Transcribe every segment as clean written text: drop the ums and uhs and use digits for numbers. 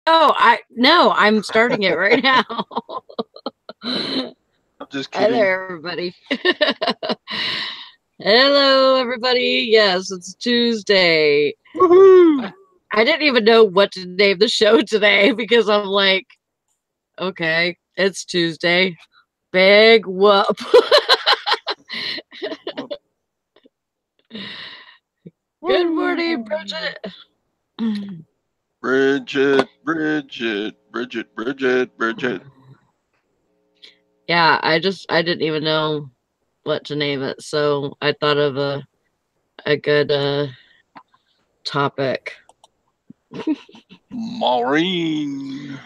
No, I'm starting it right now. I'm just Hi kidding. there, everybody. Hello, everybody. Yes, it's Tuesday. Woohoo! I didn't even know what to name the show today because I'm like, okay, it's Tuesday. Big whoop. Good morning, Bridget. Bridget. Yeah, I didn't even know what to name it, so I thought of a good topic. Maureen.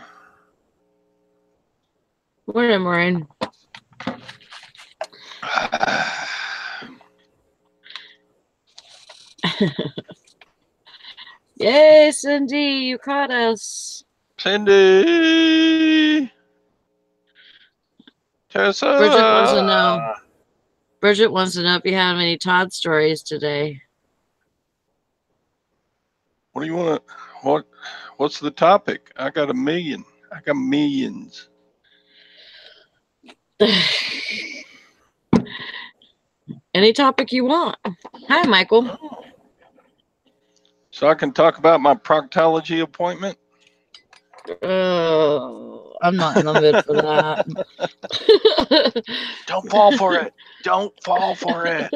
Morning, Maureen. Yay, Cindy, you caught us. Cindy. Tessa. Bridget wants to know. Bridget wants to know if you have any Todd stories today. What do you want to? What's the topic? I got a million. I got millions. Any topic you want. Hi, Michael. Oh. So I can talk about my proctology appointment. Oh, I'm not in the mood for that. Don't fall for it. Don't fall for it.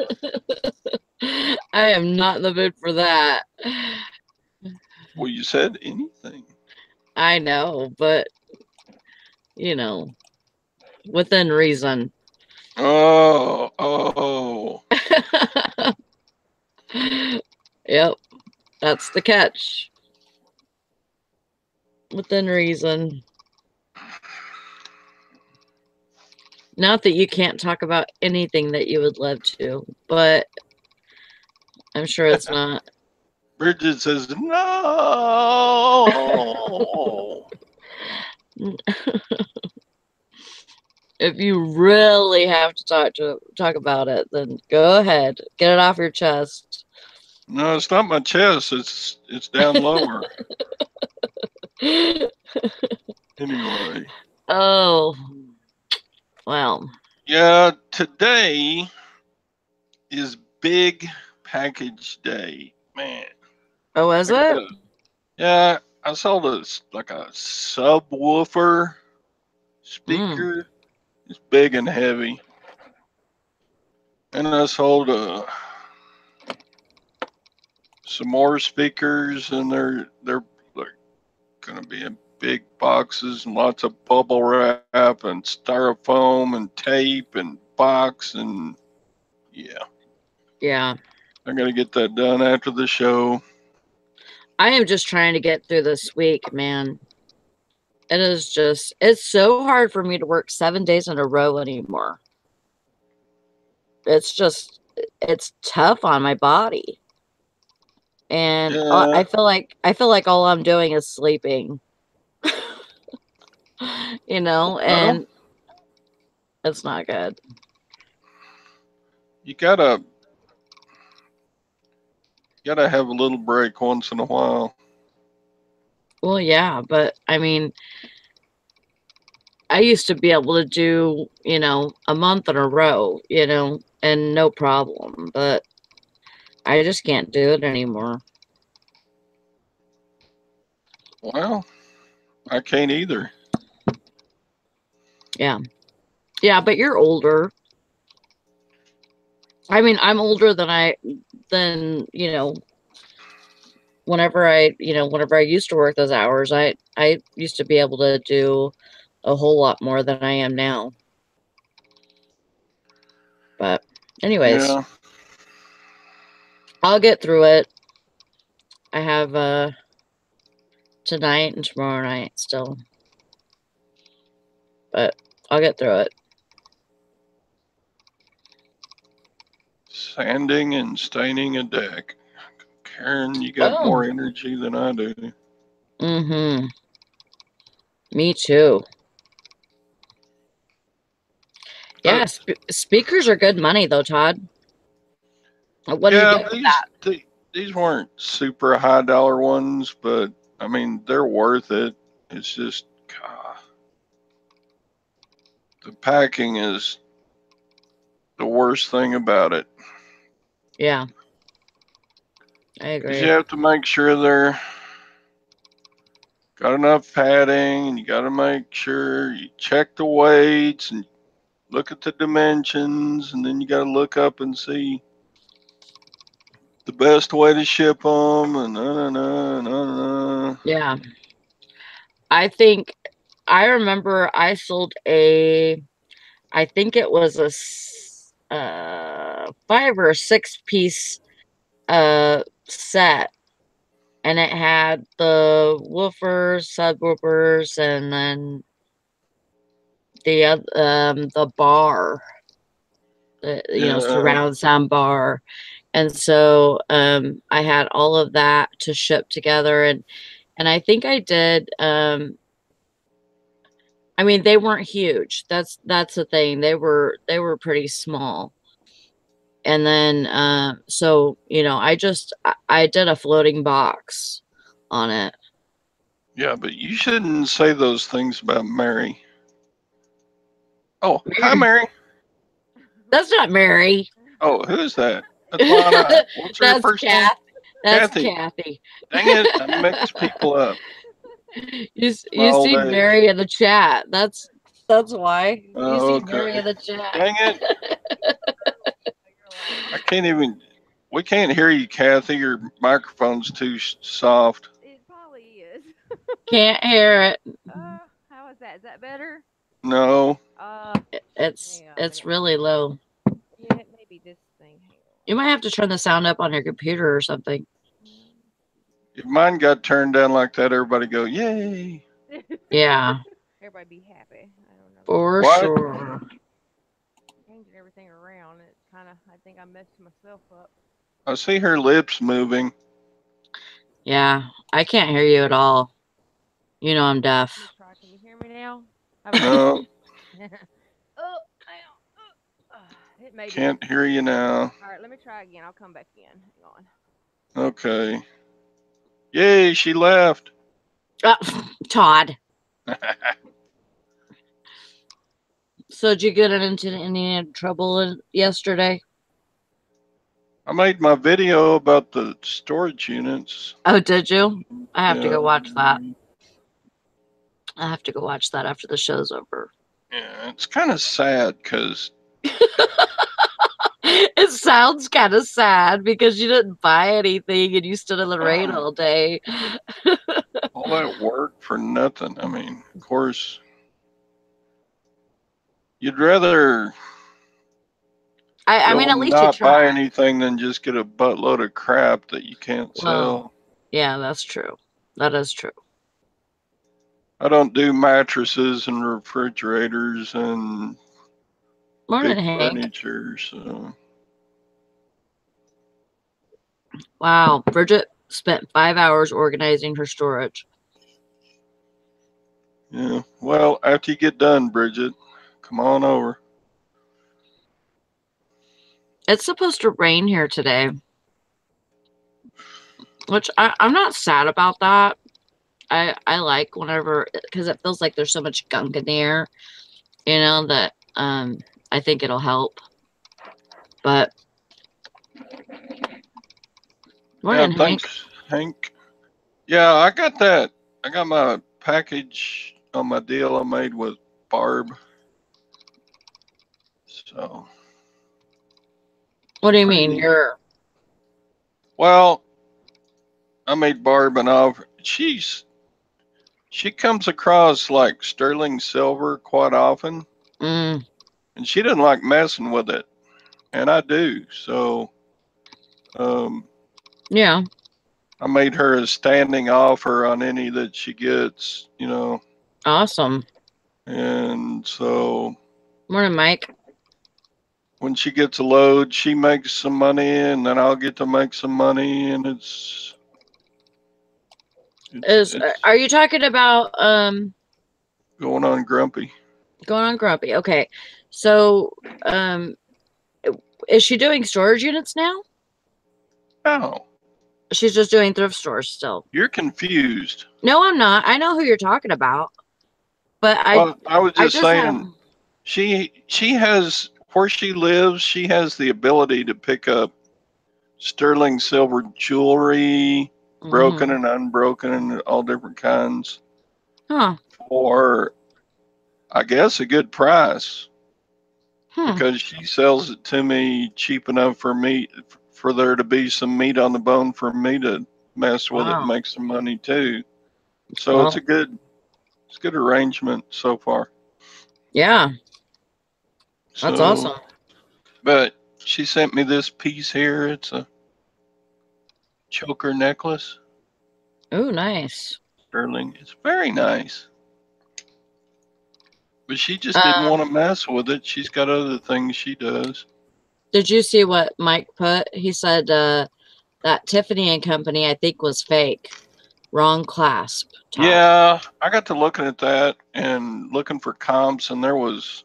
I am not in the mood for that. Well, you said anything. I know, but you know, within reason. Oh. Yep, that's the catch. Within reason. Not that you can't talk about anything that you would love to, but I'm sure it's not. Bridget says no. If you really have to talk about it, then go ahead. Get it off your chest. No, it's not my chest. It's down lower. Anyway. Oh, well. Yeah, today is big package day, man. Oh, is it? I saw this like a subwoofer speaker. It's big and heavy, and I sold some more speakers, and they're like going to be in big boxes and lots of bubble wrap and styrofoam and tape and box and yeah. I'm going to get that done after the show. I am just trying to get through this week, man. It's so hard for me to work 7 days in a row anymore. It's tough on my body. And I feel like all I'm doing is sleeping. And it's not good. You gotta have a little break once in a while. Well, yeah, but I mean, I used to be able to do, a month in a row, and no problem, but I just can't do it anymore. Well, I can't either. Yeah. Yeah, but you're older. I mean, I'm older than whenever I used to work those hours, I used to be able to do a whole lot more than I am now. But anyways, Yeah. I'll get through it. I have tonight and tomorrow night still. But I'll get through it. Sanding and staining a deck. Karen, you got more energy than I do. Mm-hmm. Me too. Yeah, speakers are good money though, Todd. What do you get for that? These weren't super high dollar ones, but I mean they're worth it. It's just, the packing is the worst thing about it. Yeah, I Because agree. you have to make sure they're got enough padding, and you got to make sure you check the weights and look at the dimensions, and then you got to look up and see the best way to ship them, and Yeah. I think I remember I sold I think it was a 5 or 6 piece set, and it had the woofers, subwoofers, and then the bar, Yeah, surround sound bar. And so I had all of that to ship together, and I think I did I mean, they weren't huge. That's the thing. They were pretty small. And then so, I did a floating box on it. yeah, but you shouldn't say those things about Mary. Oh, hi, Mary. That's not Mary. Oh, who's that? That's Lana. What's her That's first name? Kath. That's Kathy. Kathy. Dang it, I mixed people up. It's my You old see age. Mary in the chat. That's why. You Oh, see Mary okay. in the chat. Dang it. I can't even. We can't hear you, Kathy. Your microphone's too soft. It probably is. Can't hear it. How is that? Is that better? No. It's Hang on. it's really low. Yeah, it may be this thing. Hang You might have to turn the sound up on your computer or something. If mine got turned down like that, everybody go, yay. on. Yeah, Everybody be happy. I don't know. for What? sure. Changing everything around. It's kind of. I think I messed myself up. I see her lips moving. Yeah, I can't hear you at all. You know I'm deaf. Let me try. Can you hear me now? How about No, oh, it may be. can't hear you now. All right, let me try again. I'll come back in. Hang on. Okay. Yay, she left. Todd. So did you get into any trouble yesterday? I made my video about the storage units. Oh, did you? I have to Yeah. go watch that. I have to go watch that after the show's over. Yeah, it's kind of sad because It sounds kind of sad because you didn't buy anything and you stood in the rain all day. all that work for nothing. I mean, of course, you'd rather I mean, at least you not buy tried. anything than just get a buttload of crap that you can't sell. Yeah, that's true. That is true. I don't do mattresses and refrigerators and Morning, big Hank. furniture. So Wow, Bridget spent 5 hours organizing her storage. yeah. Well, after you get done, Bridget, come on over. It's supposed to rain here today, which I'm not sad about that. I like whenever, because it feels like there's so much gunk in the air, that I think it'll help. But morning, Yeah, Hank. thanks, Hank. Yeah, I got that. I got my package on my deal I made with Barb. So. What do you mean? Well, I made Barb an offer. She comes across like sterling silver quite often, and she doesn't like messing with it, and I do. So, Yeah. I made her a standing offer on any that she gets, Awesome. And so, Morning, Mike. when she gets a load, she makes some money, and then I'll get to make some money, and Are you talking about going on Grumpy. going on Grumpy? Okay. So is she doing storage units now? No. She's just doing thrift stores still. You're confused. No, I'm not. I know who you're talking about. But Well, I was I just just have. saying, she has where she lives. She has the ability to pick up sterling silver jewelry, broken Mhm. and unbroken, and all different kinds Huh. for, I guess, a good price. Hmm. Because she sells it to me cheap enough for there to be some meat on the bone for me to mess with it and Wow. make some money too. So Well, it's a good arrangement so far. yeah, that's So, awesome. but she sent me this piece here. It's a choker necklace, Oh, nice. sterling. It's very nice. But she just didn't Um, want to mess with it. She's got other things she does. did you see what Mike put? He said that Tiffany and Company, I think, was fake. Wrong clasp top. Yeah, I got to looking at that and looking for comps, and there was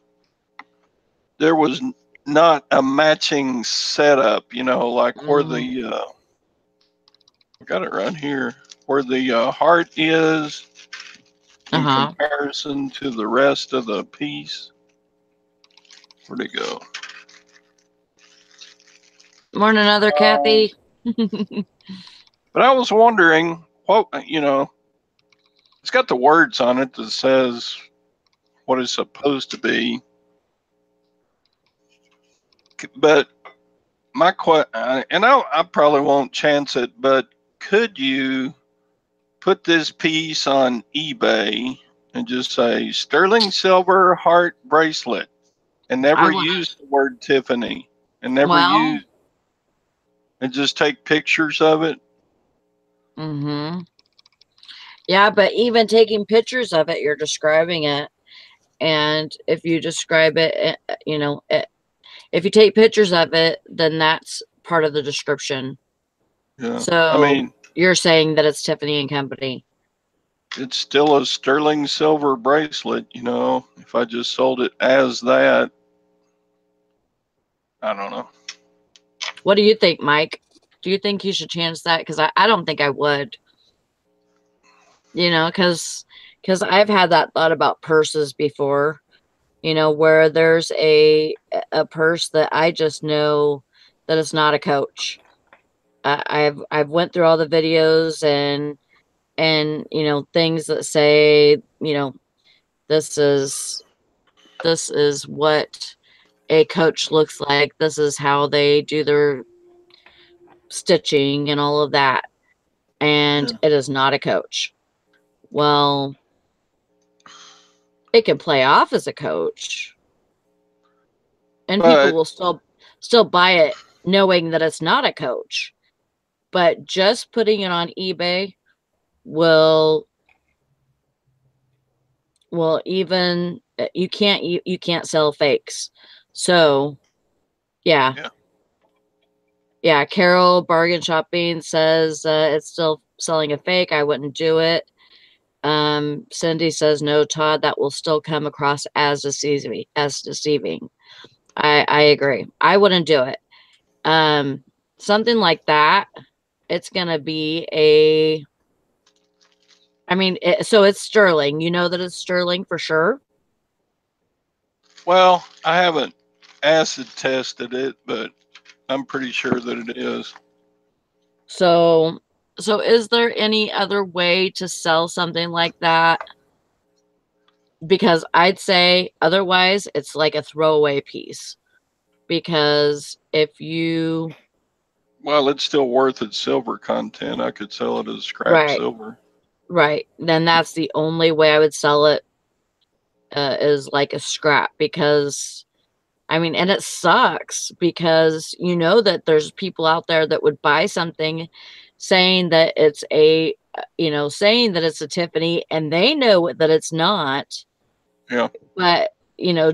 not a matching setup, like where Mm. the I got it right here, where the heart is in Uh-huh. comparison to the rest of the piece. Where'd it go? Morning, another Kathy. But I was wondering what, it's got the words on it that says what it's supposed to be. But my question, and I probably won't chance it, but could you put this piece on eBay and just say sterling silver heart bracelet and I never would. use the word Tiffany and never Well, use and just take pictures of it? mm-hmm. Yeah, but even taking pictures of it, you're describing it. And if you describe it, if you take pictures of it, then that's part of the description. Yeah. I So mean, you're saying that it's Tiffany and Company. it's still a sterling silver bracelet, If I just sold it as that, I don't know. What do you think, Mike? Do you think you should change that? Because I don't think I would. Because I've had that thought about purses before. Where there's a purse that I just know that it's not a Coach. I've went through all the videos and things that say this is this is what a Coach looks like. This is how they do their stitching and all of that. And Yeah. it is not a Coach. Well, it can play off as a Coach, and people But will still buy it knowing that it's not a Coach. But just putting it on eBay will even you can't sell fakes. So yeah. yeah. Yeah, Carol Bargain Shopping says it's still selling a fake. I wouldn't do it. Cindy says no, Todd. That will still come across as deceiving. I agree. I wouldn't do it. Um, Something like that. It's gonna be a. I mean, so it's sterling. You know that it's sterling for sure. Well, I haven't acid tested it, but I'm pretty sure that it is. So, is there any other way to sell something like that? Because I'd say otherwise it's like a throwaway piece. Because if you Well, it's still worth its silver content. I could sell it as scrap right, silver. right, then that's the only way I would sell it is like a scrap because I mean, and it sucks because that there's people out there that would buy something saying that it's saying that it's a Tiffany and they know that it's not, Yeah. but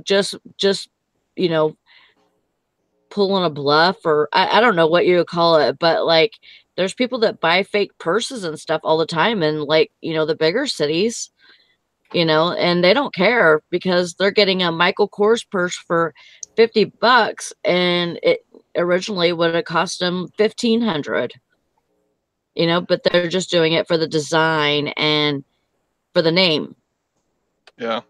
just you know, pulling a bluff or I don't know what you would call it, but like there's people that buy fake purses and stuff all the time in like, the bigger cities, and they don't care because they're getting a Michael Kors purse for $50 and it originally would have cost them 1,500. you know, but they're just doing it for the design and for the name. Yeah.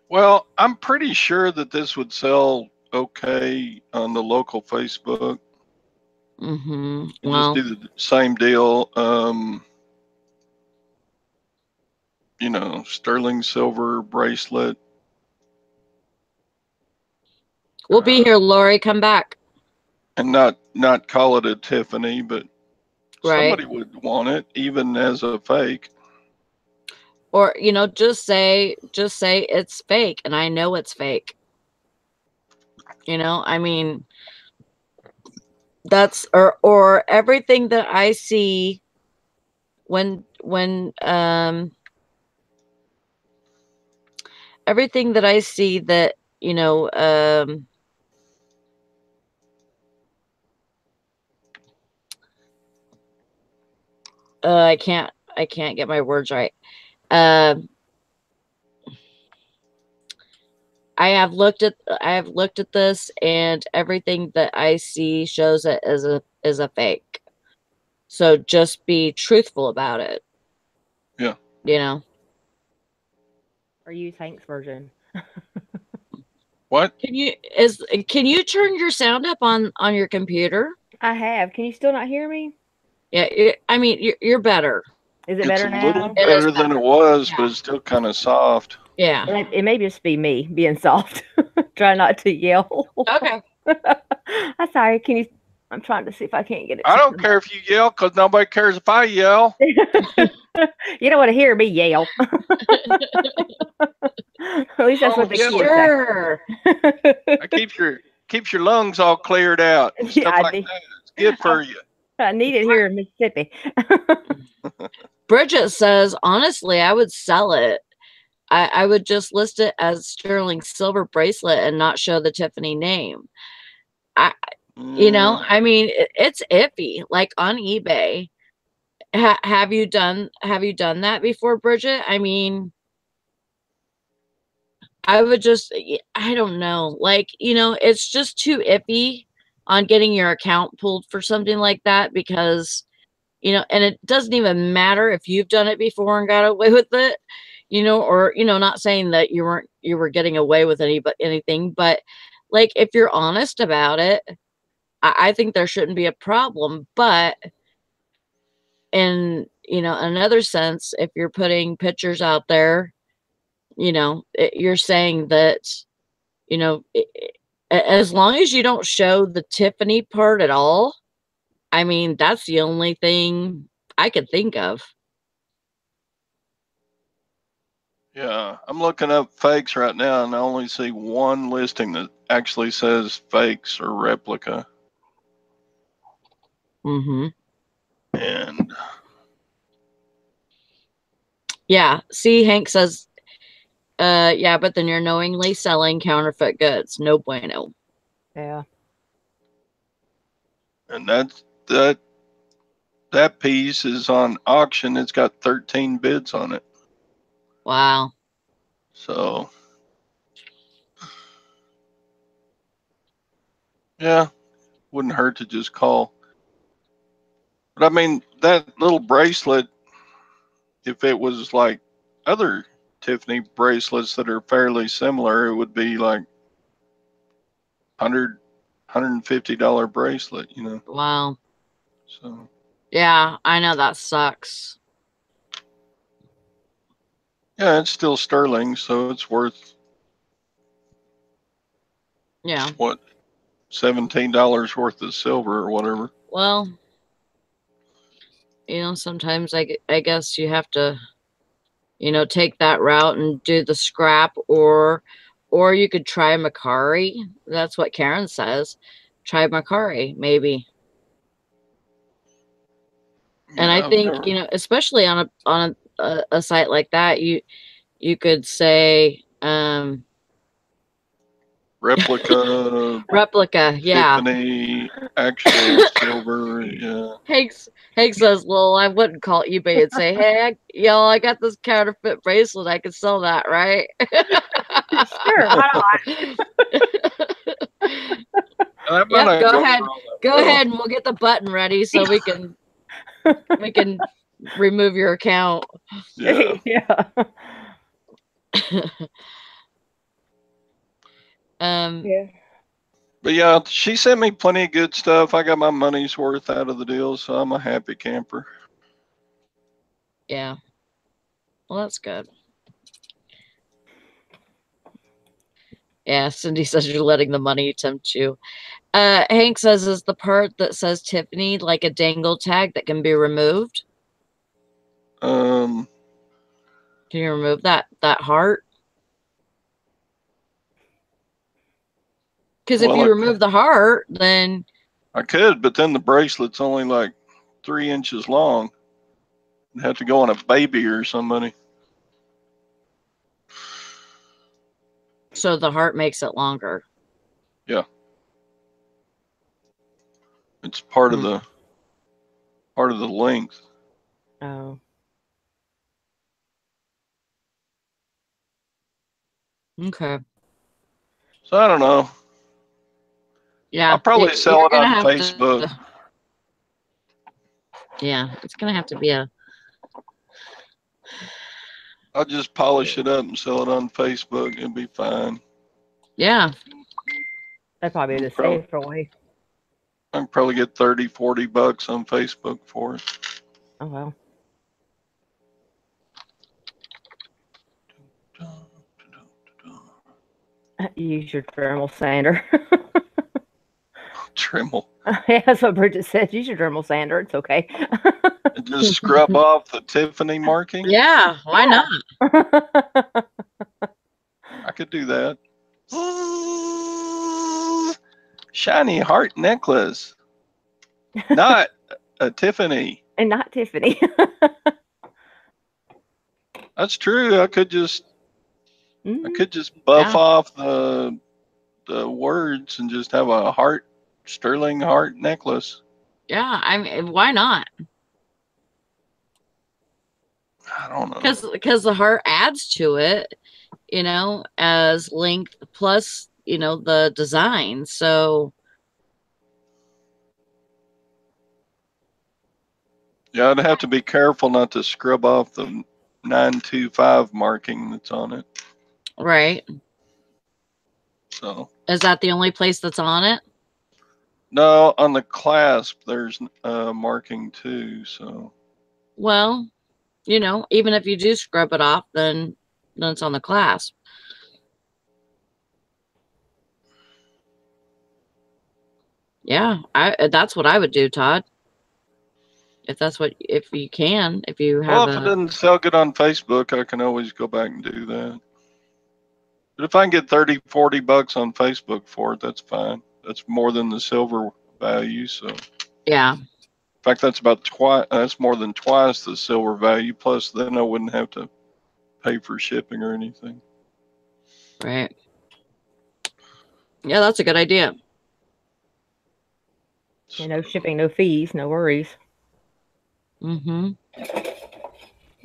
Well, I'm pretty sure that this would sell okay on the local Facebook. Mm-hmm. You Well, just do the same deal. You know, sterling silver bracelet. we'll be here, Lori. Come back. And not call it a Tiffany, but Right. somebody would want it even as a fake. Or, you know, just say it's fake and I know it's fake. You know, I mean, that's or everything that I see when everything that I see that, you know, I can't get my words right. I have looked at this, and everything that I see shows it as a fake. So just be truthful about it. Yeah. You know. Or use Hank's version. What? Can you turn your sound up on your computer? I have. Can you still not hear me? Yeah, I mean you're better. Is it It's better a little now? better than it was, Yeah. but it's still kind of soft. Yeah. It may just be me being soft. Try not to yell. Okay. I'm sorry. Can you? I'm trying to see if I can't get it. I don't care if you yell because nobody cares if I yell. You don't want to hear me yell. At least that's what the kids Sure. say. It keeps your lungs all cleared out and stuff I like need- that. It's good for you. I need it here in Mississippi. Bridget says, honestly, I would sell it. I would just list it as sterling silver bracelet and not show the Tiffany name. You know, I mean, it's iffy. Like on eBay, have you done that before, Bridget? I mean, I would just, I don't know. Like, you know, it's just too iffy on getting your account pulled for something like that because, you know, and it doesn't even matter if you've done it before and got away with it, you know, or, you know, not saying that you were getting away with anything, but like if you're honest about it, I think there shouldn't be a problem. But in, you know, another sense, if you're putting pictures out there, you know, you're saying that, you know, as long as you don't show the Tiffany part at all, I mean, that's the only thing I could think of. Yeah, I'm looking up fakes right now, and I only see one listing that actually says fakes or replica. Mm-hmm. And Yeah. See, Hank says, yeah, but then you're knowingly selling counterfeit goods. No bueno. Yeah. and that piece is on auction. It's got 13 bids on it. Wow. So yeah, wouldn't hurt to just call. But I mean, that little bracelet, if it was like other Tiffany bracelets that are fairly similar, it would be like $150 bracelet, you know. Wow. So Yeah, I know that sucks. yeah, it's still sterling, so it's worth Yeah. what, $17 worth of silver or whatever. Well, you know, sometimes I guess you have to, you know, take that route and do the scrap, or you could try Macari. That's what Karen says. Try Macari, maybe. And I Yeah, think, you know, especially on a site like that, you could say replica, yeah. Tiffany, actual silver. Yeah. Hank says, well, I wouldn't call eBay and say, hey, I got this counterfeit bracelet, I could sell that, right? Sure, why not? That Yep, might go go ahead. for all that Go well. ahead and we'll get the button ready so we can We can remove your account. Yeah. Yeah. Yeah. But yeah, she sent me plenty of good stuff. I got my money's worth out of the deal, so I'm a happy camper. Yeah. Well, that's good. Yeah, Cindy says you're letting the money tempt you. Hank says, is the part that says Tiffany like a dangle tag that can be removed? Um, Can you remove that heart? Because if well, you remove the heart, then I could, but then the bracelet's only like 3 inches long. I'd have to go on a baby or somebody. so the heart makes it longer. Yeah. It's part of the length. Oh. Okay. So I don't know. Yeah. I'll probably sell You're it gonna on have Facebook. to. Yeah, it's gonna have to be a. I'll just polish it up and sell it on Facebook. It'll be fine. Yeah. That'd probably be the Probably, safer way. I can probably get 30, 40 bucks on Facebook for it. Oh well. Use your Dremel sander. Dremel. Yeah, that's what Bridget said. Use your Dremel sander. It's okay. And just scrub off the Tiffany marking. Yeah. Why not? I could do that. Shiny heart necklace. Not a Tiffany. And not Tiffany. That's true. I could just buff Yeah. off the words and just have a sterling heart necklace. Yeah. I mean, why not? I don't know. Because the heart adds to it, as length plus, the design. So Yeah, I'd have to be careful not to scrub off the 925 marking that's on it. right. So Is that the only place that's on it? no, on the clasp there's marking too. So Well, even if you do scrub it off, then it's on the clasp. Yeah, that's what I would do, Todd. If you have well, if it doesn't sell good on Facebook, I can always go back and do that. But if I can get 30, 40 bucks on Facebook for it, that's fine. That's more than the silver value. So yeah. in fact, that's about twice. That's more than twice the silver value. Plus, then I wouldn't have to pay for shipping or anything. Right. Yeah, that's a good idea. No shipping, no fees, no worries. Mm-hmm.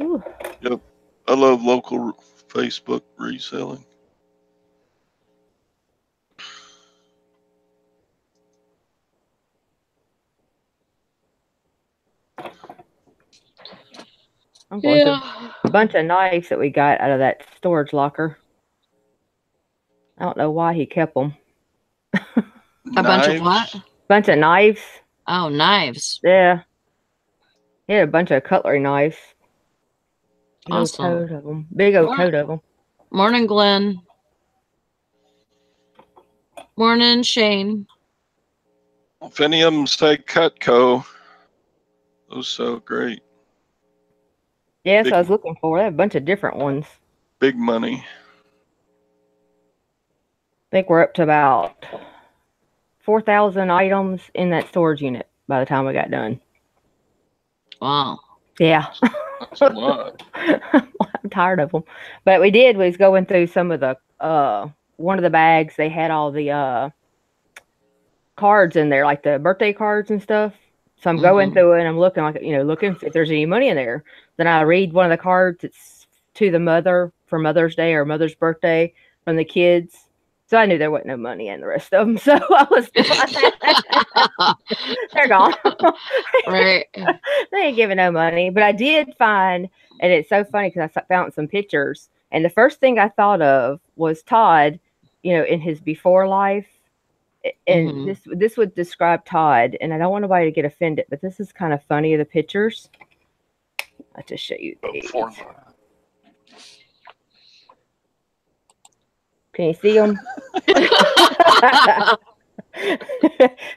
Ooh. Yep. I love local Facebook reselling. I'm going through a bunch of knives that we got out of that storage locker. I don't know why he kept them. A bunch of what? Bunch of knives. Oh, knives. Yeah. He had a bunch of cutlery knives. Big Awesome. old tote of them. Big old tote of them. Morning, Glenn. Morning, Shane. If any of them say Cutco, those sell great. Yes, I was looking for. They have a bunch of different ones. Big money. I think we're up to about 4,000 items in that storage unit by the time we got done. Wow. Yeah. That's a lot. I'm tired of them. But we was going through some of the, one of the bags, they had all the cards in there, like the birthday cards and stuff. So I'm going through it and I'm looking looking if there's any money in there. Then I read one of the cards. It's to the mother for Mother's Day or Mother's birthday from the kids. So I knew there wasn't no money in the rest of them. So I was they're gone. Right. They ain't giving no money. But I did find, and it's so funny because I found some pictures, and the first thing I thought of was Todd, in his before life. And this would describe Todd, and I don't want nobody to get offended, but this is kind of funny, the pictures. I'll just show you these. Can you see them?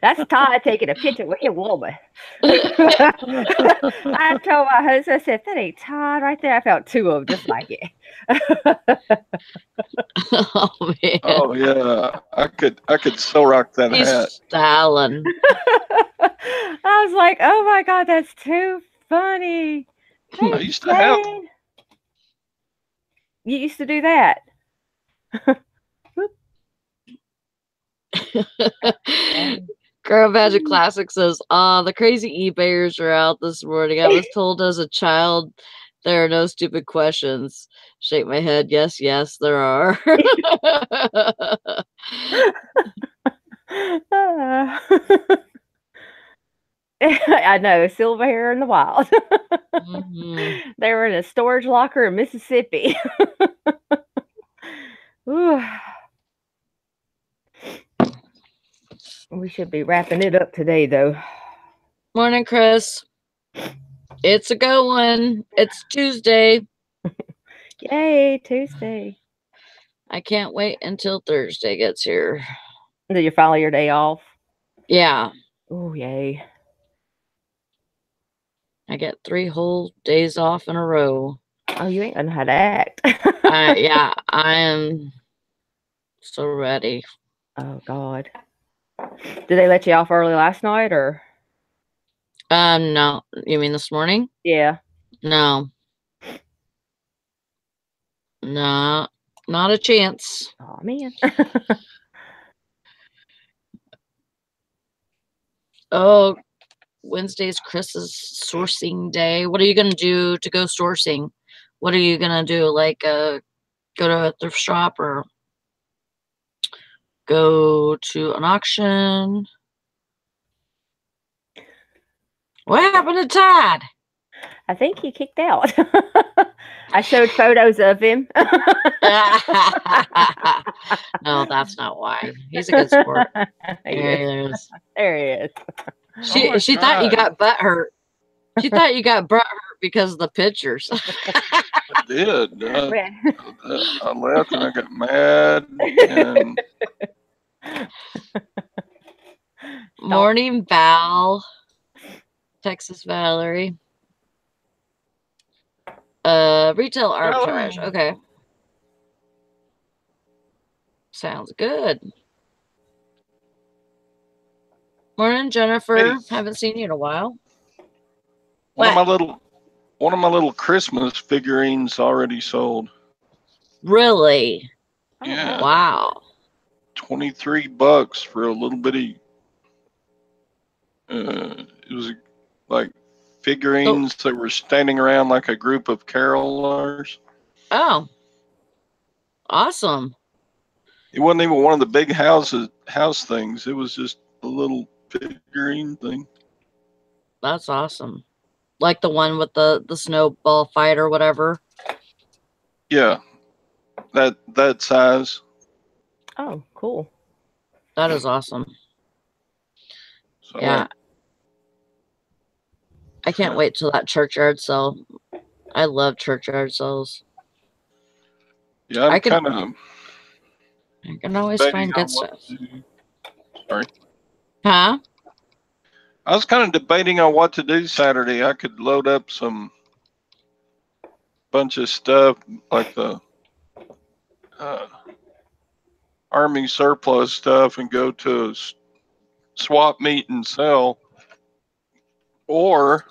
That's Todd taking a picture with a woman. I told my husband, I said, that ain't Todd right there. I found two of them just like it. Oh man. Oh yeah, I could so rock that He's hat. styling. I was like, oh my God, that's too funny. I used to have. You used to do that. Girl Magic Classic says, the crazy eBayers are out this morning. I was told as a child there are no stupid questions. Shake my head. Yes, there are. I know, silver hair in the wild. They were in a storage locker in Mississippi. We should be wrapping it up today, though. Morning, Chris. It's a go one. It's Tuesday. Yay, Tuesday. I can't wait until Thursday gets here. Did you follow your day off? Yeah. Oh, yay. I get 3 whole days off in a row. Oh, you ain't gonna know how to act. Yeah, I am so ready. Oh, God. Did they let you off early last night, or? No. You mean this morning? Yeah. No. No, not a chance. Oh, man. Oh, Wednesday's Chris's sourcing day. What are you going to do to go sourcing? What are you going to do? Like, go to a thrift shop or go to an auction? What happened to Todd? I think he kicked out. I showed photos of him. No, that's not why. He's a good sport. There he is. There he is. She thought you got butt hurt. She thought you got butt hurt because of the pictures. I did. I left and I got mad. And... Morning, Val. Texas Valerie. Retail arbitrage. Okay. Sounds good. Morning, Jennifer. Hey. Haven't seen you in a while. One of my little Christmas figurines already sold. Really? Yeah. Wow. $23 for a little bitty. It was like figurines that were standing around like a group of carolers. Oh. Awesome. It wasn't even one of the big house things. It was just a little figurine thing. That's awesome. Like the one with the snowball fight or whatever. Yeah. That size. Oh, cool. That is awesome. So, yeah. I can't wait till that churchyard sale. I love churchyard sales. Yeah, I can always find good stuff. Sorry. Huh? I was kind of debating on what to do Saturday. I could load up some bunch of stuff like the Army surplus stuff and go to a swap meet and sell. Or,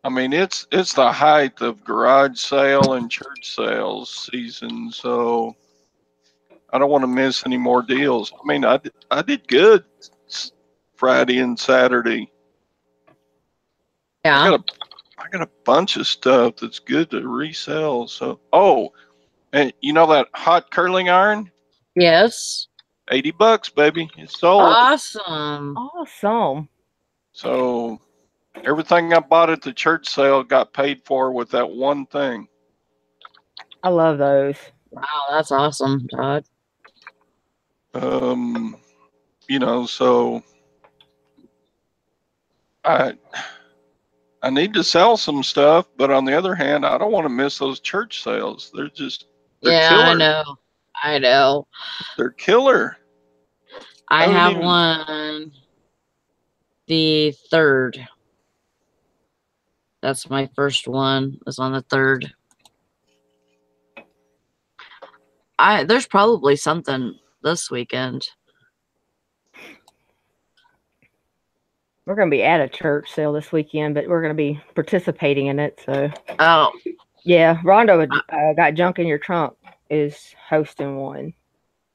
I mean, it's the height of garage sale and church sales season, so I don't want to miss any more deals. I mean, I did good Friday and Saturday. Yeah. I got a bunch of stuff that's good to resell. So, and you know that hot curling iron? Yes. $80, baby. It's sold. Awesome. Awesome. So everything I bought at the church sale got paid for with that one thing. I love those. Wow, that's awesome, Todd. So I need to sell some stuff, but on the other hand, I don't want to miss those church sales. They're killer. I know. They're killer. I have one the 3rd. That's my first one. It's on the 3rd. There's probably something this weekend. We're going to be at a church sale this weekend, but we're going to be participating in it. So, yeah, Rondo got junk in your trunk is hosting one.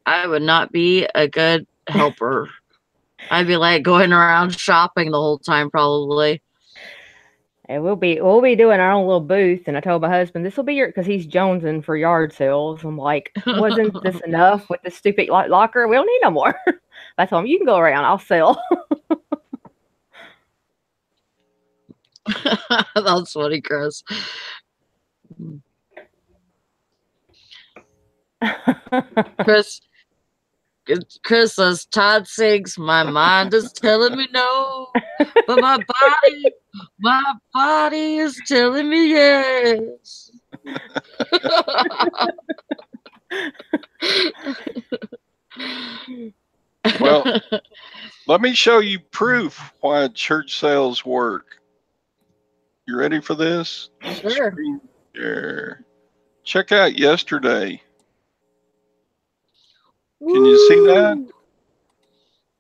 I would not be a good helper. I'd be like going around shopping the whole time, probably. And we'll be doing our own little booth. And I told my husband, this will be because he's jonesing for yard sales. I'm like, wasn't this enough with this stupid locker? We don't need no more. I told him, you can go around. I'll sell. That's funny, Chris. Chris says, Todd sings, my mind is telling me no, but my body is telling me yes. Well, let me show you proof why church sales work. You ready for this? Sure. Check out yesterday. Can you see that?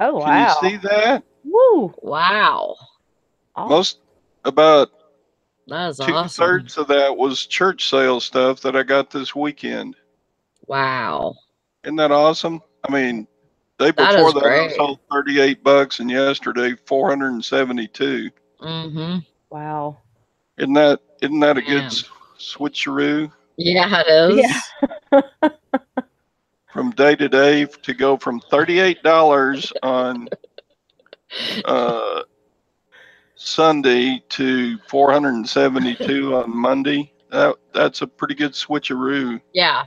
Oh, wow. Can you see that? Woo. Wow. About that is 2/3 awesome. of that was church sale stuff that I got this weekend. Wow. Isn't that awesome? I mean, day before that I sold $38 and yesterday $472. Mm-hmm. Wow. Isn't that a good switcheroo? Yeah, it is. Yeah. From day to day to go from $38 on Sunday to $472 on Monday. That's a pretty good switcheroo. Yeah,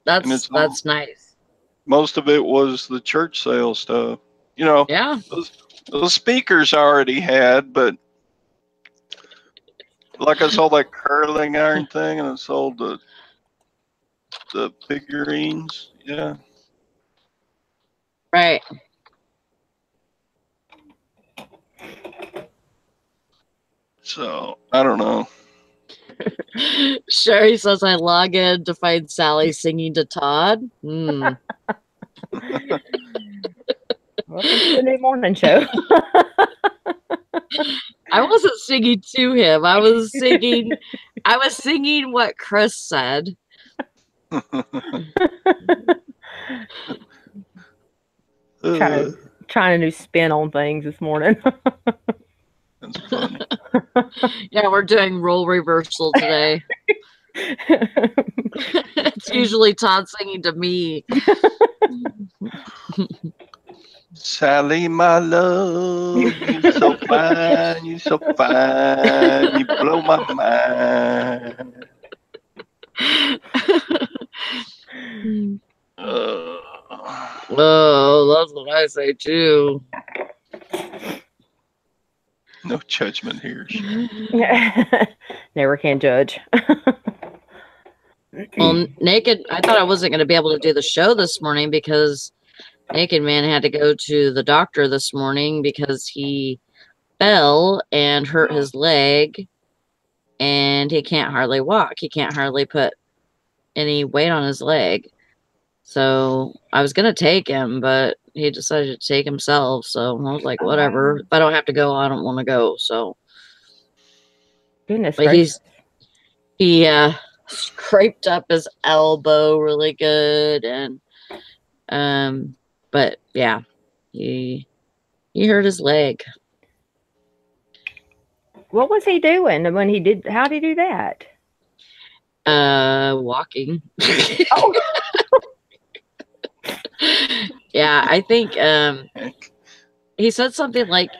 that's nice. Most of it was the church sale stuff. Yeah. Those speakers I already had, but like I sold that curling iron thing and I sold the figurines. Yeah. Right. So I don't know. Sherry says I log in to find Sally singing to Todd. Welcome to the new morning show. I wasn't singing to him. I was singing what Chris said. Trying a new spin on things this morning. That's funny. Yeah, we're doing role reversal today. It's usually Todd singing to me. Sally, my love, you're so fine, you're so fine, you blow my mind. Oh, that's what I say too. No judgment here. Never can judge. Well, Naked, I thought I wasn't going to be able to do the show this morning because Naked Man had to go to the doctor this morning because he fell and hurt his leg and he can't hardly walk. He can't hardly put any weight on his leg. So I was going to take him, but he decided to take himself. So I was like, whatever. If I don't have to go, I don't want to go. So goodness gracious. He scraped up his elbow really good. And, but yeah, he hurt his leg. What was he doing when he did? How did he do that? Walking. Oh. Yeah, I think Heck. he said something like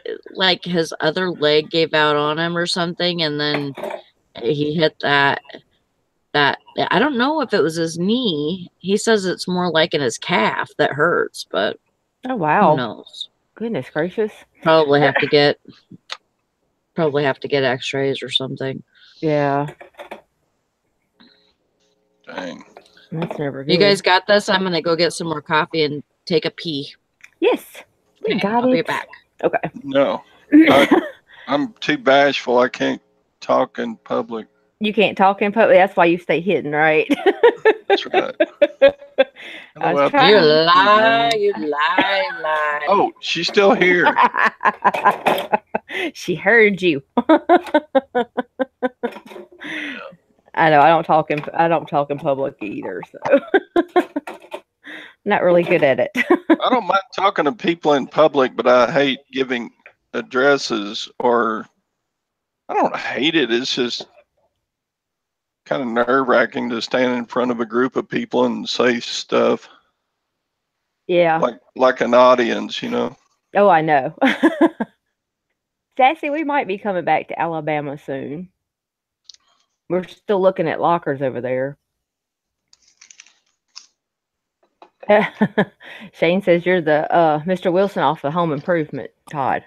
his other leg gave out on him or something, and then he hit that I don't know if it was his knee. He says it's more like in his calf that hurts, but Oh, who wow. knows? Goodness gracious. Probably have to get x-rays or something. Yeah. Dang. That's never You good. guys got this? I'm gonna go get some more coffee and take a pee. Yes. We Okay, got I'll be it. back. Okay. No, I'm too bashful. I can't talk in public. You can't talk in public. That's why you stay hidden, right? That's right. I Hello was out You there, trying. YouTube lie, land. you lie, lie. Oh, she's still here. She heard you. Yeah. I know. I don't talk in public either, so not really good at it. I don't mind talking to people in public, but I hate giving addresses, or I don't hate it. It's just kind of nerve-wracking to stand in front of a group of people and say stuff Yeah. like an audience, you know. Oh, I know. Sassy, we might be coming back to Alabama soon. We're still looking at lockers over there. Shane says you're the Mr. Wilson off the Home Improvement, Todd.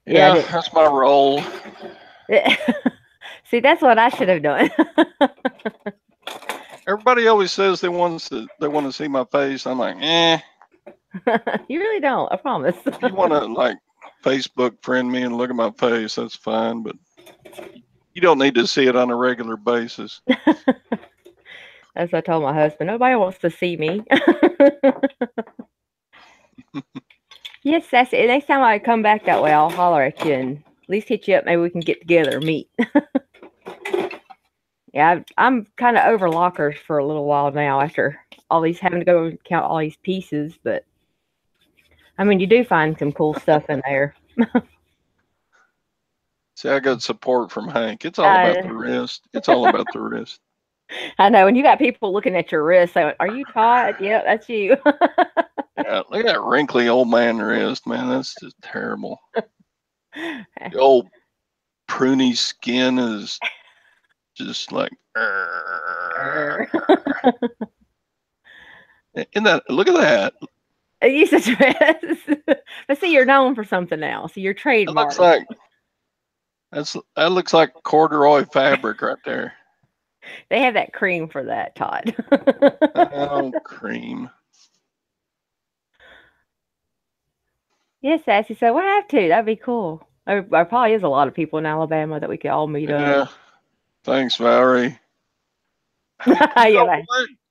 Yeah, that's my role. See, that's what I should have done. Everybody always says they want to see my face. I'm like, You really don't, I promise. if you want to like Facebook friend me and look at my face, that's fine, but you don't need to see it on a regular basis. As I told my husband, nobody wants to see me. Yes, that's it. Next time I come back that way, I'll holler at you and at least hit you up. Maybe we can get together, meet. Yeah, I'm kind of over lockers for a little while now after all these having to go and count all these pieces. But I mean, you do find some cool stuff in there. See, I got support from Hank. It's all about the wrist. It's all about the wrist. I know. And you got people looking at your wrist saying, "Are you Todd?" Yeah, that's you. Yeah, look at that wrinkly old man wrist, man. That's just terrible. The old pruny skin is just like. And that, look at that. You such a mess. But see, you're known for something now. So you're trademarked. That looks like corduroy fabric right there. They have that cream for that, Todd. Oh, cream. Yes, Sassy said, "What have to? That'd be cool." There probably is a lot of people in Alabama that we could all meet up. Yeah. Thanks, Valerie. Yeah, like,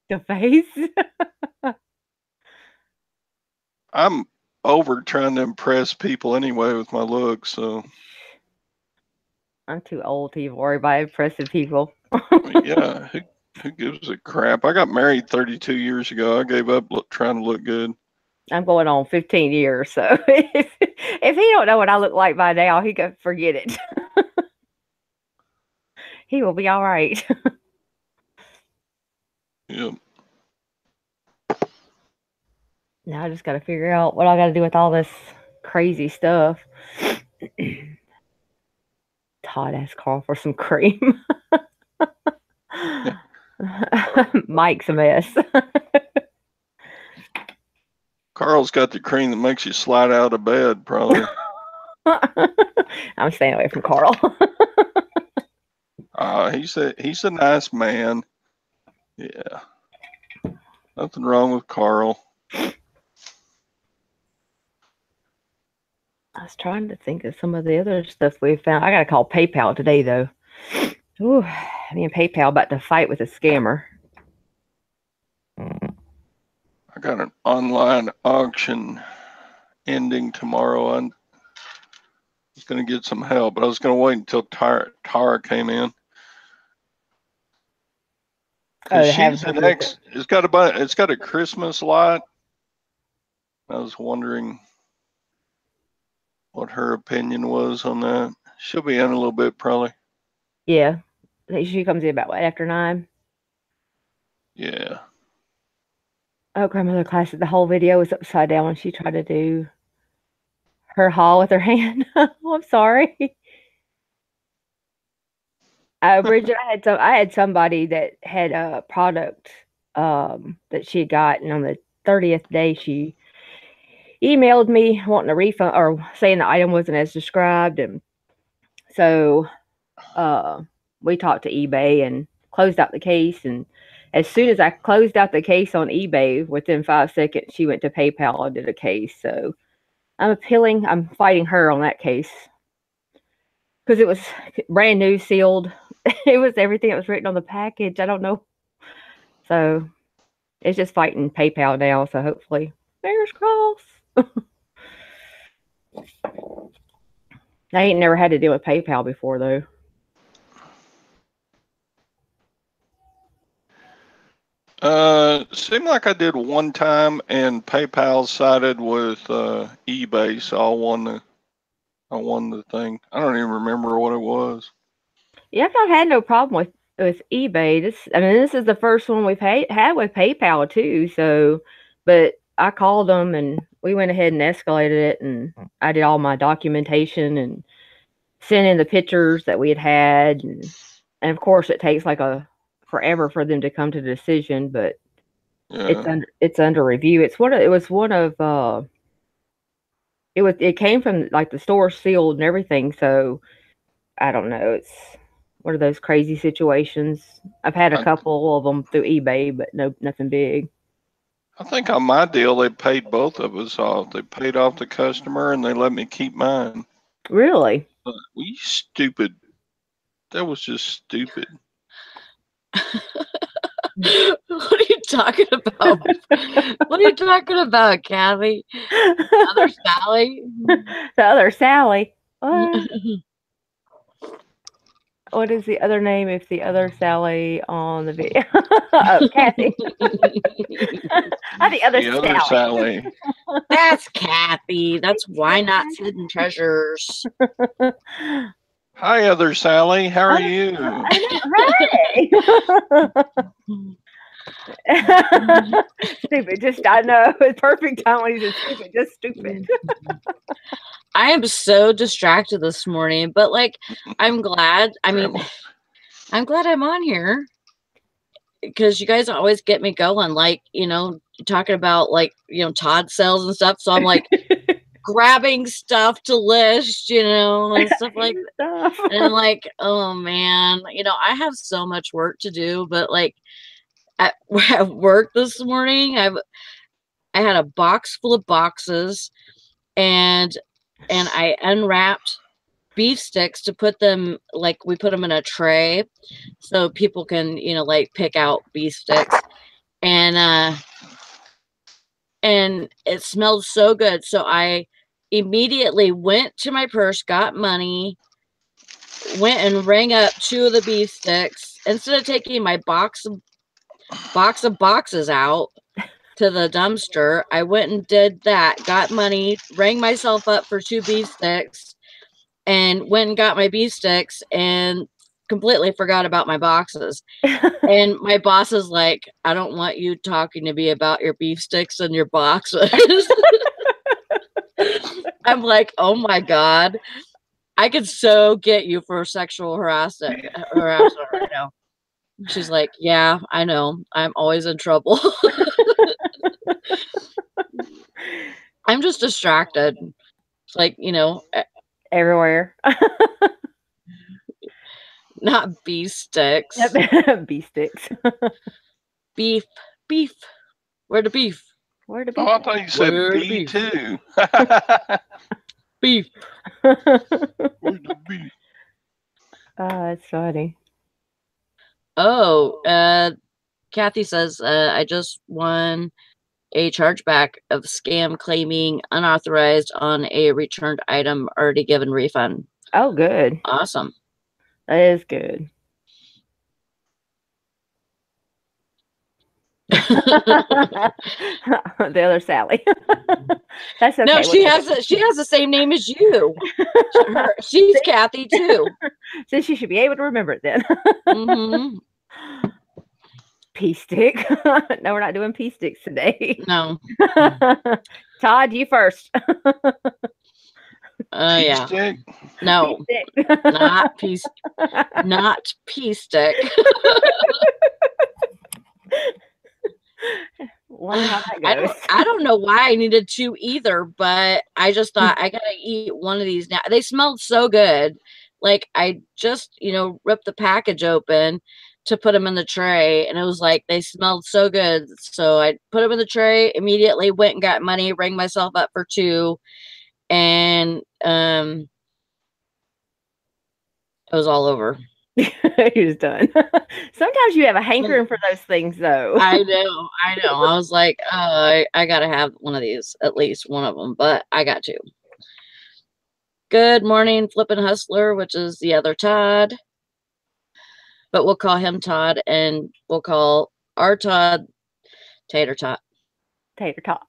the face. I'm over trying to impress people anyway with my looks, so. I'm too old to even worry about impressive people. Yeah, who gives a crap? I got married 32 years ago. I gave up trying to look good. I'm going on 15 years, so if he don't know what I look like by now, he can forget it. He will be all right. Yep. Now I just got to figure out what I got to do with all this crazy stuff. Todd asked Carl for some cream. Mike's a mess. Carl's got the cream that makes you slide out of bed, probably. I'm staying away from Carl. He's a nice man. Yeah. Nothing wrong with Carl. I was trying to think of some of the other stuff we found. I got to call PayPal today, though. Ooh, me and PayPal about to fight with a scammer. I got an online auction ending tomorrow. I was going to get some help, but I was going to wait until Tara came in. She's the next. It's got a Christmas lot. I was wondering what her opinion was on that. She'll be in a little bit, probably. Yeah, she comes in about after 9. Yeah. Oh, grandmother classic. The whole video was upside down when she tried to do her haul with her hand. Oh, I'm sorry. Bridget, I had somebody that had a product that she had gotten on the 30th day. She emailed me wanting a refund or saying the item wasn't as described, and so we talked to eBay and closed out the case. And as soon as I closed out the case on eBay, within 5 seconds, she went to PayPal and did a case. So I'm fighting her on that case because it was brand new, sealed. It was everything that was written on the package. I don't know. So it's just fighting PayPal now. So hopefully, fingers crossed. I ain't never had to deal with PayPal before though. Seemed like I did one time, and PayPal sided with eBay, so I won the thing. I don't even remember what it was. Yeah, I've not had no problem with eBay. This is the first one we've had with PayPal too. So, but I called them and we went ahead and escalated it, and I did all my documentation and sent in the pictures that we had, and of course it takes like forever for them to come to the decision, but Yeah. it's under review. It came from like the store sealed and everything, so I don't know. It's one of those crazy situations. I've had a couple of them through eBay, but nothing big. I think on my deal, they paid both of us off. They paid off the customer and they let me keep mine. Really? We stupid. That was just stupid. What are you talking about? What are you talking about, Kathy? The other Sally? The other Sally. What is the other name if the other Sally on the video? Oh, Kathy. The other Sally. That's Kathy. That's Why Not Hidden Treasures. Hi, other Sally. How are you? Hi. Stupid. I know. It's perfect time when he's stupid. Just stupid. I am so distracted this morning, but like, I'm glad. I'm glad I'm on here because you guys always get me going. Like, talking about like, Todd sales and stuff. So I'm like grabbing stuff to list, and stuff like that. And I'm like, oh man, I have so much work to do, but like at work this morning, I had a box full of boxes and I unwrapped beef sticks to put them, like we put them in a tray so people can, like pick out beef sticks. And it smelled so good. So I immediately went to my purse, got money, went and rang up 2 of the beef sticks. Instead of taking my box of boxes out to the dumpster, I went and did that, got money, rang myself up for 2 beef sticks, and went and got my beef sticks and completely forgot about my boxes. And my boss is like, I don't want you talking to me about your beef sticks and your boxes. I'm like, oh my God, I could so get you for sexual harassment right now. She's like, yeah, I know. I'm always in trouble. I'm just distracted. It's like, everywhere. Not beef sticks. Beef sticks. Beef. Where the beef? Where the beef? Oh, I thought you said B too. Beef. Where's the beef? Oh, that's funny. Oh, Kathy says, I just won a chargeback of scam claiming unauthorized on a returned item, already given refund. Oh, good. Awesome. That is good. The other Sally. That's okay. No, she has the same name as you. She's Kathy too. So she should be able to remember it then. Mm-hmm. pea stick. No, we're not doing pea sticks today. No. Todd, you first. Pea Yeah. stick? No. Pea stick. Not pea stick. Wonder how that goes. I don't know why I needed to either, but I just thought I gotta eat one of these now. They smelled so good. Like I just, ripped the package open to put them in the tray, and it was like they smelled so good. So I put them in the tray, immediately went and got money, rang myself up for 2, and it was all over. He was done. Sometimes you have a hankering for those things, though. I know. I was like, I gotta have one of these, at least one of them, but I got to. Good morning, Flippin' Hustler, which is the other Todd. But we'll call him Todd, and we'll call our Todd Tater Tot. Tater Tot.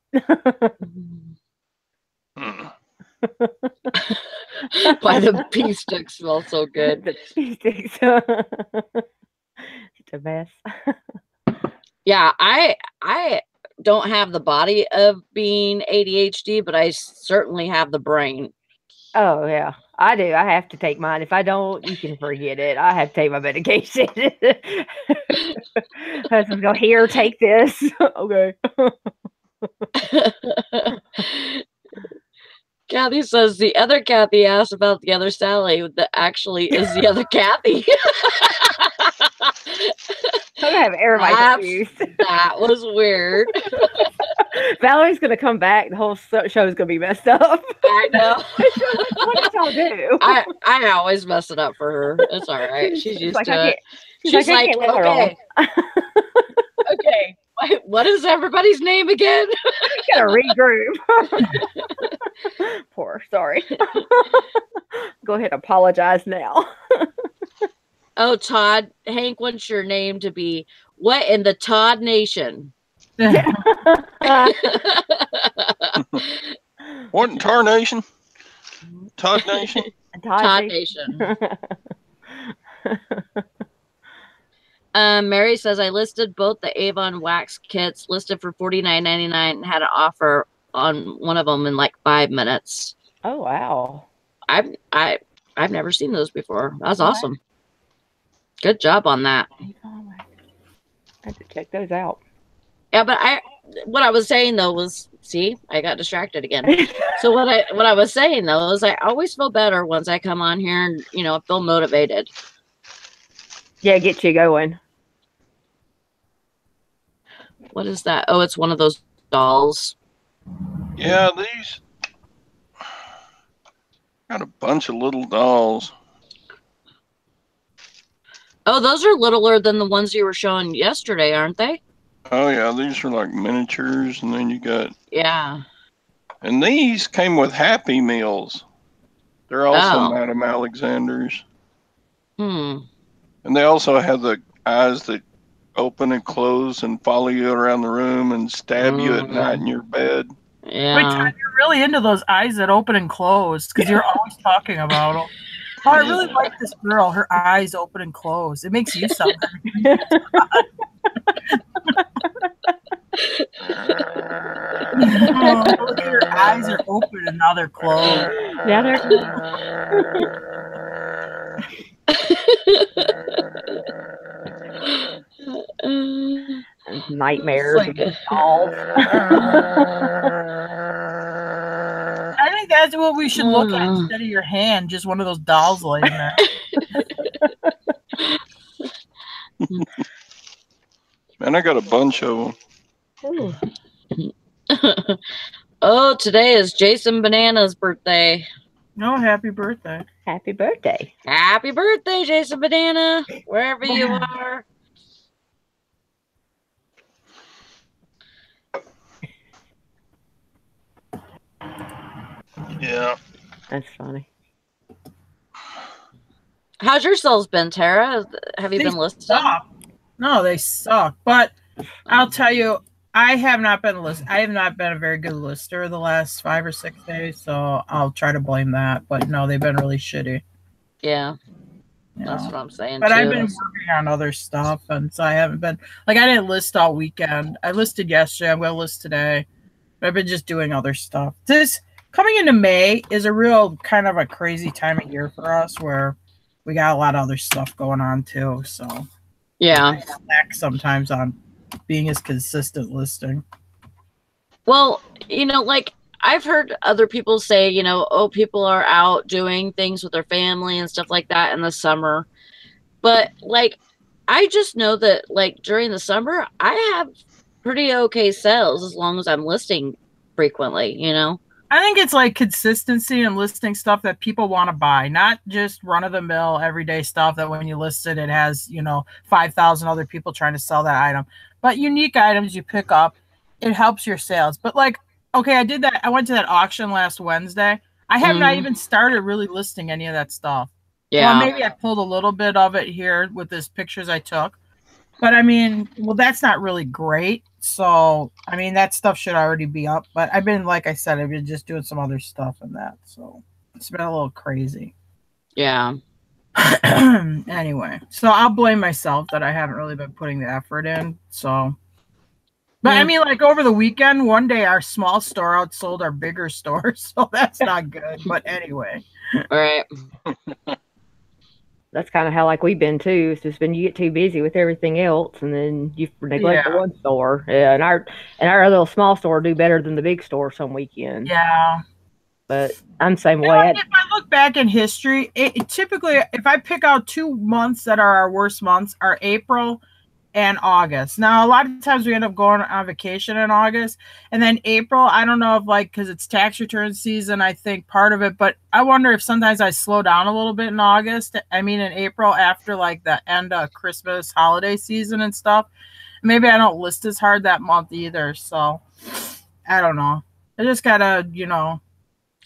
Why the pea sticks smell so good. The pea sticks. It's a mess. Yeah, I don't have the body of being ADHD, but I certainly have the brain. Oh, yeah. I do. I have to take mine. If I don't, you can forget it. I have to take my medication. Husband's go, here, take this. Okay. Kathy says the other Kathy asked about the other Sally that actually is the other Kathy. I'm gonna have everybody confused. That was weird. Valerie's gonna come back. The whole show is gonna be messed up. I know. What did y'all do? I always mess it up for her. It's all right. She's used to it. She's like, okay. Okay. What is everybody's name again? Gotta regroup. Poor, sorry. Go ahead, apologize now. Oh, Todd, Hank wants your name to be what in the Todd Nation? What in Tarnation? Todd Nation? Todd Nation. Mary says I listed both the Avon wax kits listed for $49.99 and had an offer on one of them in like 5 minutes. Oh wow! I've never seen those before. That was awesome. Good job on that. I have to check those out. Yeah, but what I was saying though was, see, I got distracted again. So what I was saying though is I always feel better once I come on here and feel motivated. Yeah, get you going. What is that? Oh, it's one of those dolls. Yeah, these got a bunch of little dolls. Oh, those are littler than the ones you were showing yesterday, aren't they? Oh yeah, these are like miniatures, and then you got and these came with Happy Meals. They're also Madame Alexander's. And they also have the eyes that open and close and follow you around the room and stab you at night in your bed. Yeah. Wait, Todd, you're really into those eyes that open and close because you're always talking about them. Oh, I really like this girl. Her eyes open and close. It makes you sound like her eyes are open and now they're closed. Yeah, they're nightmares. Like dolls. I think that's what we should look at instead of your hand, just one of those dolls laying there. Man, I got a bunch of them. Oh, today is Jason Banana's birthday. Oh, happy birthday. Happy birthday. Happy birthday, Jason Banana, wherever you are. Yeah. That's funny. How's your sales been, Tara? Have you been listening? Suck. No, they suck. But I'll tell you, I have not been a very good lister the last 5 or 6 days, so I'll try to blame that. But no, they've been really shitty. Yeah. That's what I'm saying But too. I've been working on other stuff, and so I haven't been like I didn't list all weekend. I listed yesterday. I'm going to list today. But I've been just doing other stuff. This coming into May is a real kind of a crazy time of year for us, where we got a lot of other stuff going on too. So yeah, I slack sometimes on being as consistent listing. well, like I've heard other people say, oh, people are out doing things with their family and stuff like that in the summer. But like, I just know that like during the summer, I have pretty okay sales as long as I'm listing frequently, I think it's like consistency and listing stuff that people want to buy, not just run of the mill everyday stuff that when you list it, it has, 5,000 other people trying to sell that item. But unique items you pick up, it helps your sales. But like, okay, I did that. I went to that auction last Wednesday. I have not even started really listing any of that stuff. Yeah. Well, maybe I pulled a little bit of it here with these pictures I took. But I mean, well, that's not really great. So, I mean, that stuff should already be up. But I've been, like I said, I've been just doing some other stuff and that. So it's been a little crazy. Yeah. Anyway, so I'll blame myself that I haven't really been putting the effort in. So, but I mean, like over the weekend, one day our small store outsold our bigger store. So that's not good. But anyway. All right. That's kind of how like we've been too. It's just been you get too busy with everything else, and then you neglect the one store. Yeah, and our little small store do better than the big store some weekends. Yeah, but I'm the same way. Like, if I look back in history, it typically, if I pick out 2 months that are our worst months, are April and August. Now, a lot of times we end up going on vacation in August, and then April, I don't know if like, because it's tax return season, I think part of it, but I wonder if sometimes I slow down a little bit in August. I mean, in April after like the end of Christmas holiday season and stuff, maybe I don't list as hard that month either. So I don't know. I just gotta,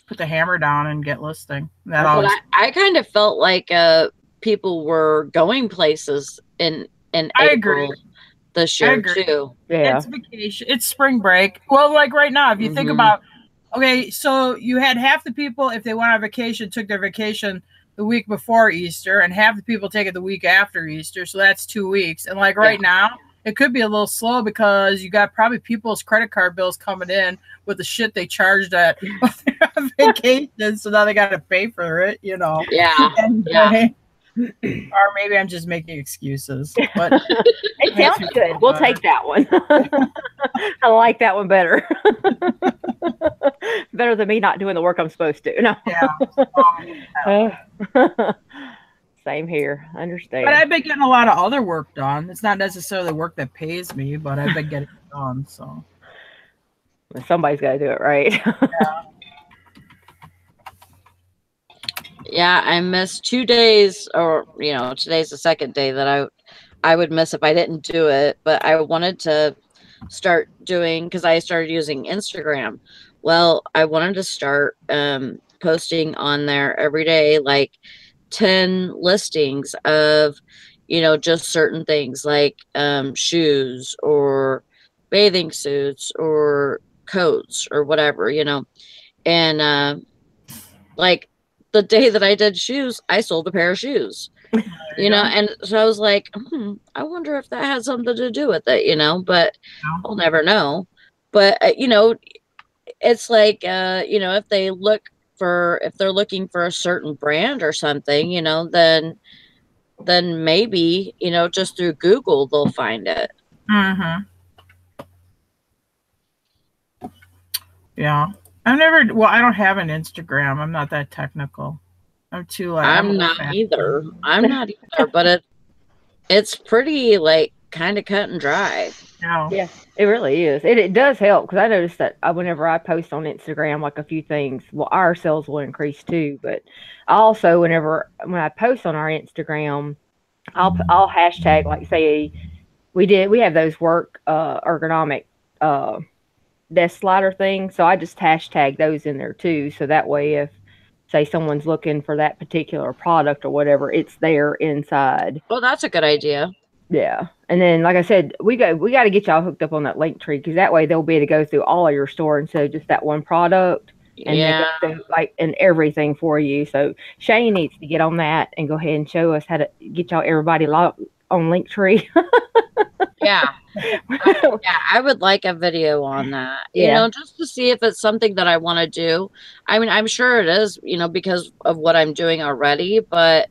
put the hammer down and get listing. I kind of felt like people were going places in April this year too. Yeah, it's vacation, it's spring break. Well, like right now, if you think about, okay, so you had half the people, if they went on vacation, took their vacation the week before Easter, and half the people take it the week after Easter. So that's 2 weeks. And like right now, it could be a little slow because you got probably people's credit card bills coming in with the shit they charged at vacation. So now they got to pay for it, Yeah. Or maybe I'm just making excuses. But it sounds good. We'll take that one. I like that one better. Better than me not doing the work I'm supposed to. No. Yeah. Same here. I understand. But I've been getting a lot of other work done. It's not necessarily work that pays me, but I've been getting it done. So somebody's got to do it, right? Yeah, I missed 2 days, or today's the second day that I would miss if I didn't do it. But I wanted to start doing, because I started using Instagram. Well, I wanted to start posting on there every day, like 10 listings of just certain things like shoes or bathing suits or coats or whatever, and like the day that I did shoes, I sold a pair of shoes, and so I was like, I wonder if that had something to do with it, but I'll never know. But it's like if they're looking for a certain brand or something, then maybe just through Google they'll find it. Yeah. I don't have an Instagram. I'm not that technical. I'm too like I'm not either, but it's pretty like kind of cut and dry. Yeah, it really is. It does help, because I noticed that whenever I post on Instagram like a few things, well, our sales will increase too. But also when I post on our Instagram, I'll hashtag, like, say we have those work ergonomic desk slider things, so I just hashtag those in there too, so that way if say someone's looking for that particular product or whatever, it's there inside. Well, that's a good idea. Yeah. And then, like I said, we got to get y'all hooked up on that link tree, because that way they'll be able to go through all of your store instead of just that one product. and they Yeah. go through like and everything for you. So Shane needs to get on that and go ahead and show us how to get y'all everybody logged on Linktree. Yeah. Yeah, I would like a video on that, Yeah. just to see if it's something that I want to do. I mean, I'm sure it is, because of what I'm doing already, but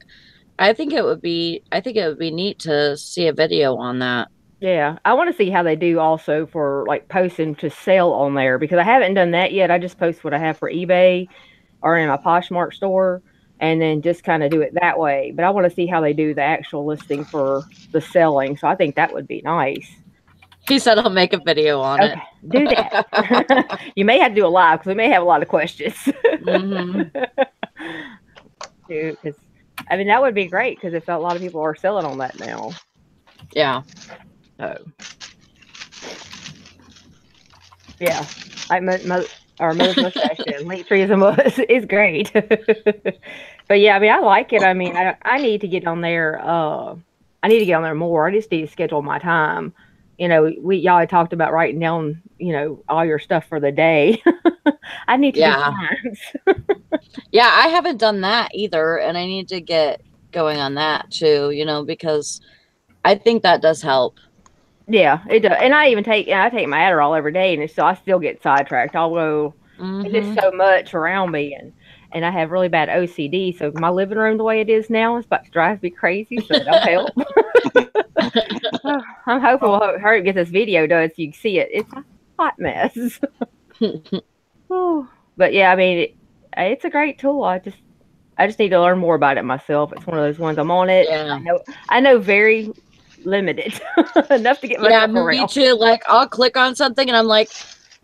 I think it would be neat to see a video on that. Yeah, I want to see how they do also for like posting to sell on there because I haven't done that yet. I just post what I have for eBay or in my Poshmark store and then just kind of do it that way. But I want to see how they do the actual listing for the selling. So I think that would be nice. He said he'll make a video on Okay, do that. You may have to do a live because we may have a lot of questions. Mhm. Dude, because I mean that would be great because if a lot of people are selling on that now. Yeah. So yeah, like our mother's mustache and Linktree is great. But yeah, I mean I like it. I mean I need to get on there. I need to get on there more. I just need to schedule my time. Y'all had talked about writing down, all your stuff for the day. I need to do Yeah. times. Yeah, I haven't done that either, and I need to get going on that too, because I think that does help. Yeah, it does. And I take my Adderall every day, and I still get sidetracked. Although it's just Mhm. so much around me, and I have really bad OCD. So my living room, the way it is now, is about to drive me crazy. So it don't help. I'm hoping we'll hurry to get this video done so you can see it. It's a hot mess. But yeah, I mean, it's a great tool. I just need to learn more about it myself. It's one of those ones I'm on it. Yeah. I know very limited enough to get Yeah, myself me around. too. Like I'll click on something and I'm like,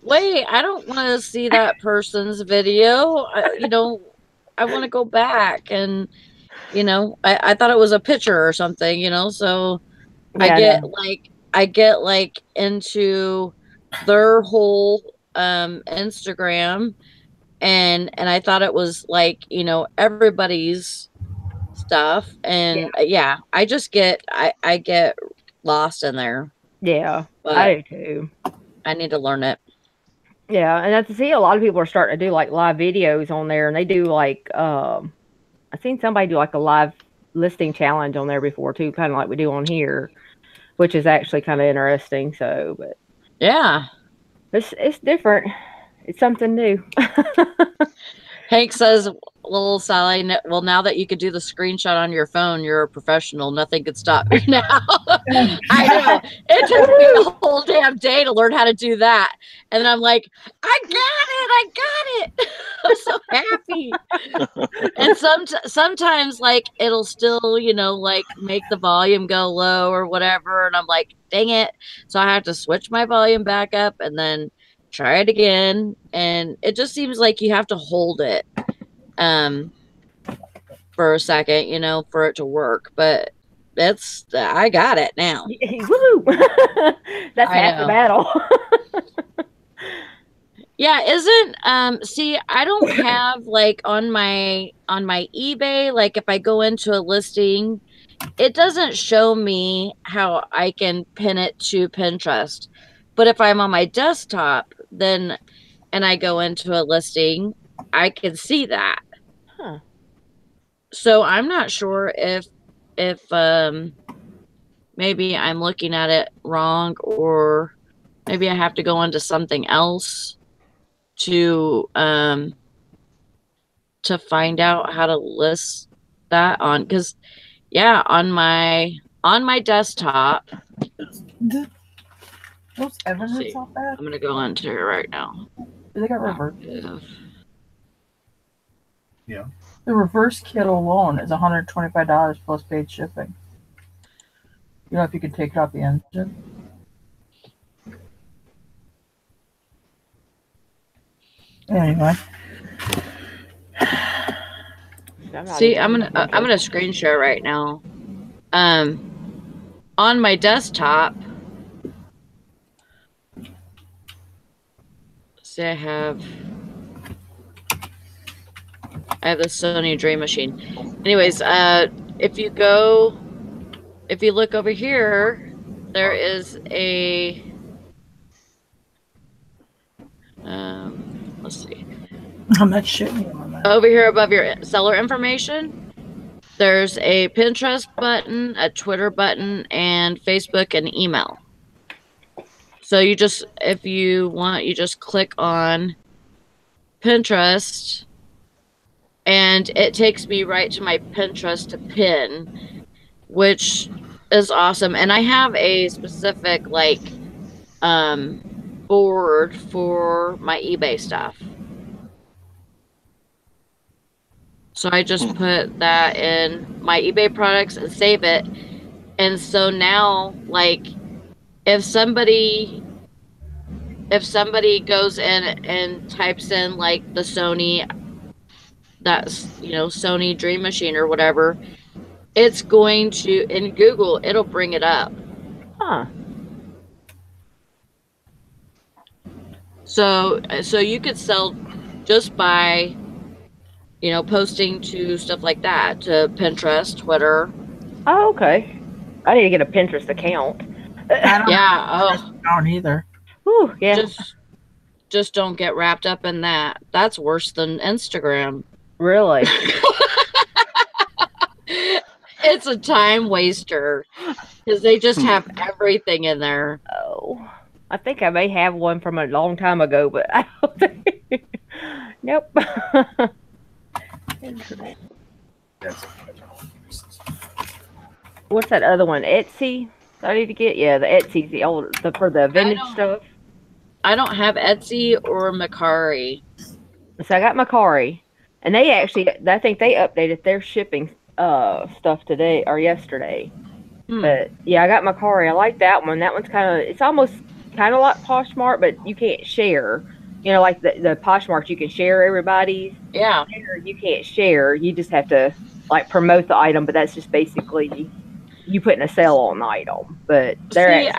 wait, I don't want to see that person's video. I want to go back and I thought it was a picture or something, so Yeah, I get like into their whole Instagram and I thought it was like, everybody's stuff and yeah, I get lost in there. yeah, But I do too. I need to learn it. Yeah, and I see a lot of people are starting to do like live videos on there, and they do like I've seen somebody do like a live listing challenge on there before too, kind of like we do on here, which is actually kind of interesting. So, but Yeah. it's different. It's something new. Hank says, little Sally, well, now that you could do the screenshot on your phone, you're a professional. Nothing could stop me now. I know. It took me a whole damn day to learn how to do that. And then I'm like, I got it. I'm so happy. And sometimes, like, it'll still, like, make the volume go low or whatever. And I'm like, dang it. So I have to switch my volume back up and then try it again, and it just seems like you have to hold it for a second, for it to work. But I got it now. Woo! That's half the battle. Yeah, isn't see, I don't have like on my eBay, like if I go into a listing, it doesn't show me how I can pin it to Pinterest. But if I'm on my desktop, then and I go into a listing, I can see that. Huh. So I'm not sure if maybe I'm looking at it wrong, or maybe I have to go into something else to find out how to list that on, because yeah, on my desktop. Those evidence off that? I'm gonna go into it right now. They got reverse. Yeah. The reverse kit alone is $125 plus paid shipping. You know if you could take out the engine? Anyway. See, I'm gonna screen share right now. On my desktop. See, I have the Sony Dream Machine. Anyways, if you look over here, there is a let's see. I'm not shitting you on that. Over here above your seller information, there's a Pinterest button, a Twitter button, and Facebook and email. So you just, if you want, you just click on Pinterest and it takes me right to my Pinterest to pin, which is awesome. And I have a specific board for my eBay stuff. So I just put that in my eBay products and save it. And so now, like, if somebody goes in and types in like the Sony, that's, Sony Dream Machine or whatever, it's going to, in Google, it'll bring it up. Huh. So you could sell just by, posting to stuff like that, to Pinterest, Twitter. Oh, okay. I need to get a Pinterest account. I don't either. Whew, yeah. Just don't get wrapped up in that. That's worse than Instagram. Really? It's a time waster because they just have everything in there. Oh, I think I may have one from a long time ago, but I don't think. Nope. What's that other one? Etsy? I need to get, the Etsy, for the vintage stuff. I don't have Etsy or Mercari. So I got Mercari, and they actually, I think they updated their shipping stuff today or yesterday. But yeah, I got Mercari. I like that one. That one's it's almost kind of like Poshmark, but you can't share. Like the Poshmark, you can share everybody's. Yeah. There, you can't share. You just have to promote the item, but that's just basically you putting a sale on the item. But they're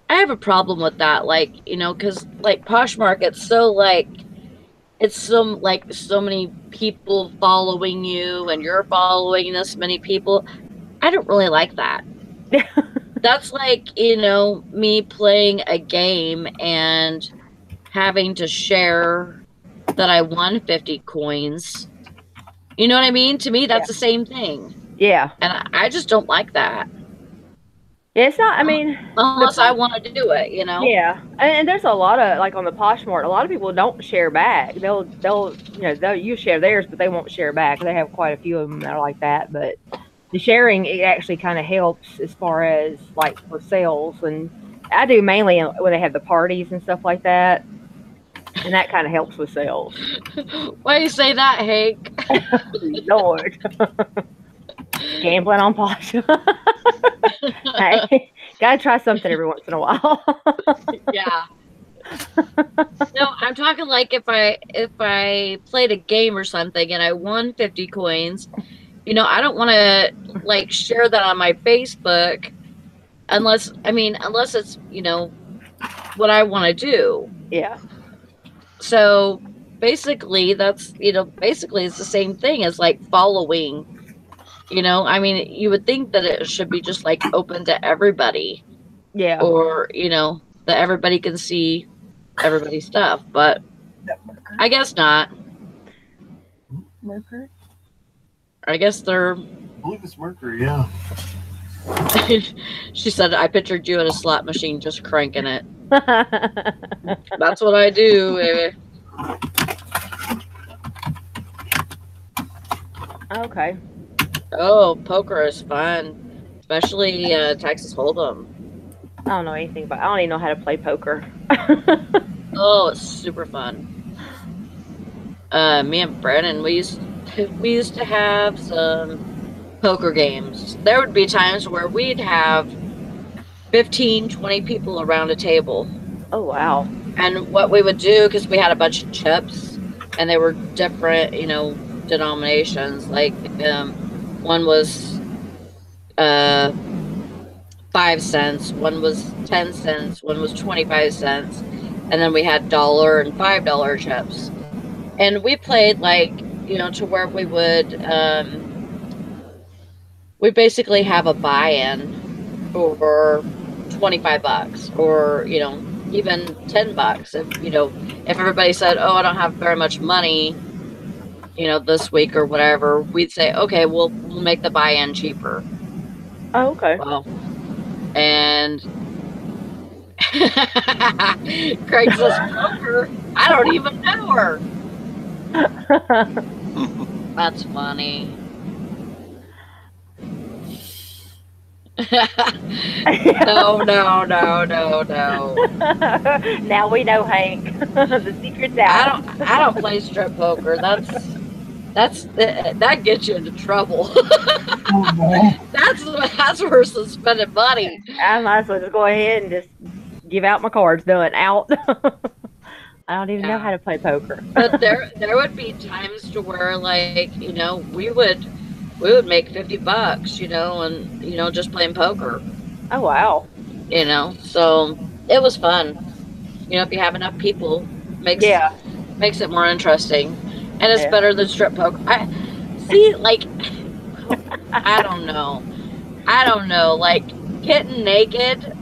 I have a problem with that, because Poshmark, it's so many people following you, and you're following this many people. I don't really like that. That's me playing a game and having to share that I won 50 coins. You know what I mean? To me, that's the same thing. Yeah. And I just don't like that. Yeah, it's not, unless I want to do it, Yeah. And there's a lot of, on the Poshmark, a lot of people don't share back. You share theirs, but they won't share back. They have quite a few of them that are like that. But the sharing, it actually kind of helps as far as, for sales. And I do mainly when they have the parties and stuff like that. And that kind of helps with sales. Why do you say that, Hank? Lord. Gambling on Posh. Hey, gotta try something every once in a while. Yeah. No, I'm talking if I played a game or something and I won 50 coins, I don't want to share that on my Facebook unless it's, what I want to do. Yeah. So basically it's the same thing as following. You would think that it should be just open to everybody. Yeah. Or, that everybody can see everybody's stuff, but I guess not. Mercury? I guess they're... I believe it's Mercury, yeah. She said, I pictured you at a slot machine just cranking it. That's what I do, baby. Okay. Oh, poker is fun, especially Texas Hold'em. I don't know anything about. I don't even know how to play poker. Oh, it's super fun. Me and Brandon, we used to have some poker games. There would be times where we'd have 15, 20 people around a table. Oh wow! And what we would do, because we had a bunch of chips, and they were different, denominations. One was 5 cents, one was 10 cents, one was 25 cents, and then we had $1 and $5 chips. And we played to where we would we basically have a buy-in for $25 or even $10. If if everybody said, "Oh, I don't have very much money," this week or whatever, we'd say, "Okay, we'll make the buy-in cheaper." Oh, okay. Well, and Craig says, "Poker? I don't even know her." That's funny. No. Now we know, Hank. The secret's out. I don't play strip poker. That gets you into trouble. That's worse than spending money. I might as well just go ahead and just give out my cards. Done. Out. I don't even know how to play poker. But there would be times to where, like, we would make $50, and just playing poker. Oh wow. So it was fun. If you have enough people, makes it more interesting, and it's better than strip poker. I see, like, I don't know, like getting naked.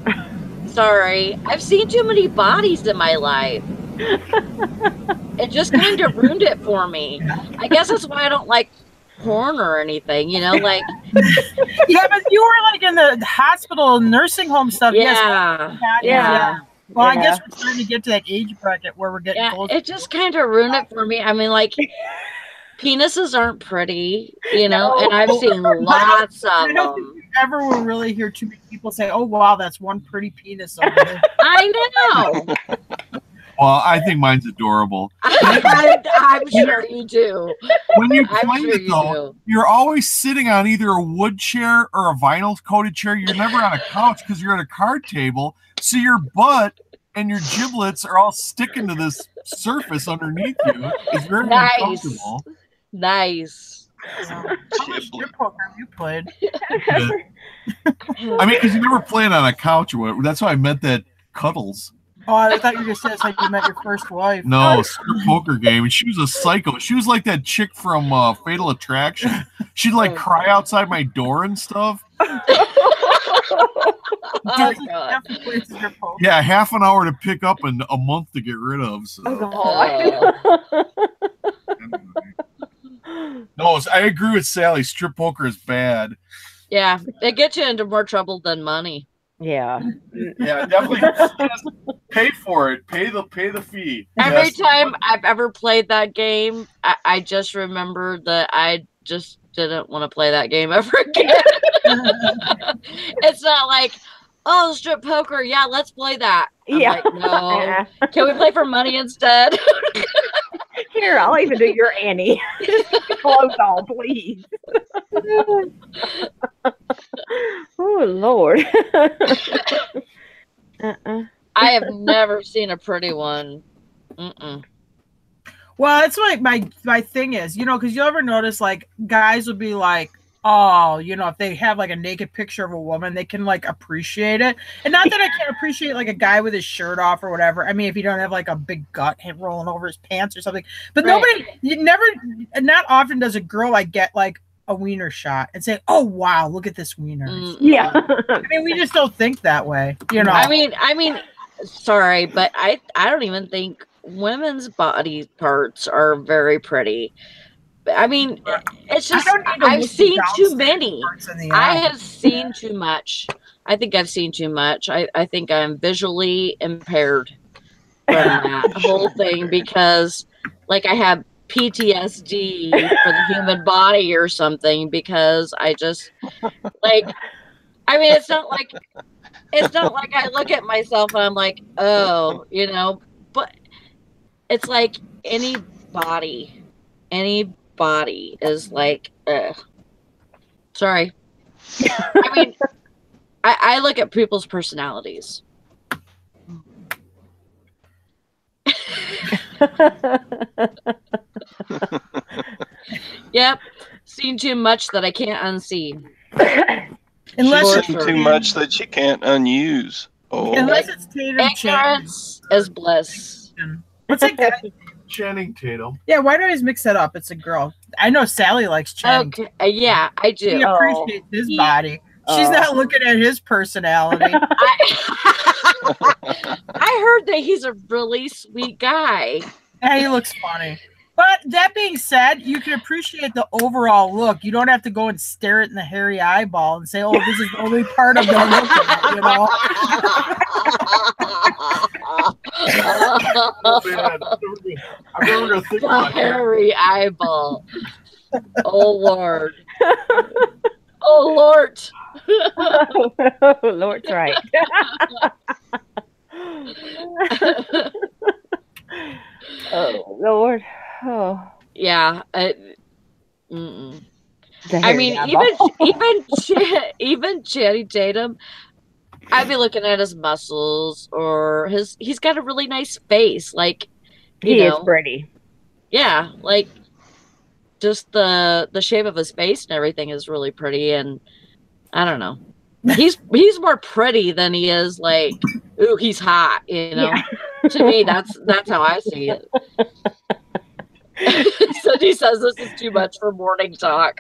Sorry, I've seen too many bodies in my life. It just kind of ruined it for me. I guess that's why I don't like porn or anything, like. Yeah, but you were like in the hospital, nursing home stuff. Yeah. Well, I guess we're trying to get to that age bracket where we're getting close. It just kind of ruined it for me. I mean, like, penises aren't pretty, and I've seen lots of I don't think them. you ever will really hear too many people say, "Oh, wow, that's one pretty penis over there." I know. Well, I think mine's adorable. I'm sure you do. When you I'm play sure it, you though, do. you're always sitting on either a wood chair or a vinyl-coated chair. You're never on a couch because you're at a card table. So your butt and your giblets are all sticking to this surface underneath you. It's very uncomfortable. Nice. Strip poker you played. Yeah. I mean, because you never played on a couch or whatever. That's why I meant that cuddles. Oh, I thought you just said it's like you met your first wife. No, strip poker game. And she was a psycho. She was like that chick from Fatal Attraction. She'd like cry outside my door and stuff. Yeah, half an hour to pick up and a month to get rid of. So. No, I agree with Sally. Strip poker is bad. Yeah, it gets you into more trouble than money. Yeah. Yeah, definitely. Pay for it. Pay the fee. Every time I've ever played that game, I just remember that I just didn't want to play that game ever again. It's not like, oh, strip poker, yeah, let's play that. I'm like, no. Can we play for money instead? Here, I'll even do your Annie. Clothes on, please. Oh, Lord. I have never seen a pretty one. Mm-mm. Well, that's like my thing is, because you ever notice, like, guys will be like, oh, if they have like a naked picture of a woman, they can like appreciate it. And not that I can't appreciate like a guy with his shirt off or whatever. I mean, if you don't have like a big gut rolling over his pants or something. But not often does a girl like get like a wiener shot and say, oh wow, look at this wiener. Yeah. I mean, we just don't think that way, I mean, sorry, but I don't even think women's body parts are very pretty. I mean, it's just, I've seen too many. I have seen too much. I think I've seen too much. I think I'm visually impaired from that whole thing because, like, I have PTSD for the human body or something because I just, like, I mean, it's not like I look at myself and I'm like, oh, but it's like any body is like, sorry. I mean, I look at people's personalities. Yep. Seen too much that I can't unsee. Unless it's too much that you can't unuse. Oh. Unless it's Tatum Ignorance is bliss. What's that guy? Channing Tatum. Yeah, why do I always mix that up? It's a girl. I know Sally likes Channing. Okay, yeah, I do. He appreciates his body. She's not looking at his personality. I heard that he's a really sweet guy. Yeah, he looks funny. But that being said, you can appreciate the overall look. You don't have to go and stare it in the hairy eyeball and say, "Oh, this is the only part I'm gonna look at," you know. Oh, man. I'm never gonna think The about that. hairy eyeball. Oh Lord. Oh Lord. Oh, Lord's right. Oh Lord. Oh. Yeah. The I hairy mean, eyeball. even Channing Tatum, I'd be looking at his muscles or he's got a really nice face. Like, you He is know, pretty. yeah, like just the shape of his face and everything is really pretty. And I don't know, he's more pretty than he is like, ooh, he's hot. You know, to me, that's how I see it. So he says this is too much for morning talk.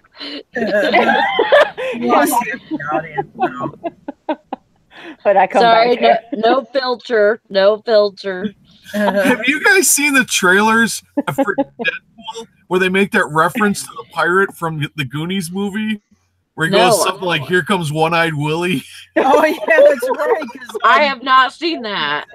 But I come Sorry, back. no filter, no filter. Have you guys seen the trailers for Deadpool where they make that reference to the pirate from the Goonies movie? Where he goes something like, "Here comes One-Eyed Willie." Oh yeah, that's right. I have not seen that.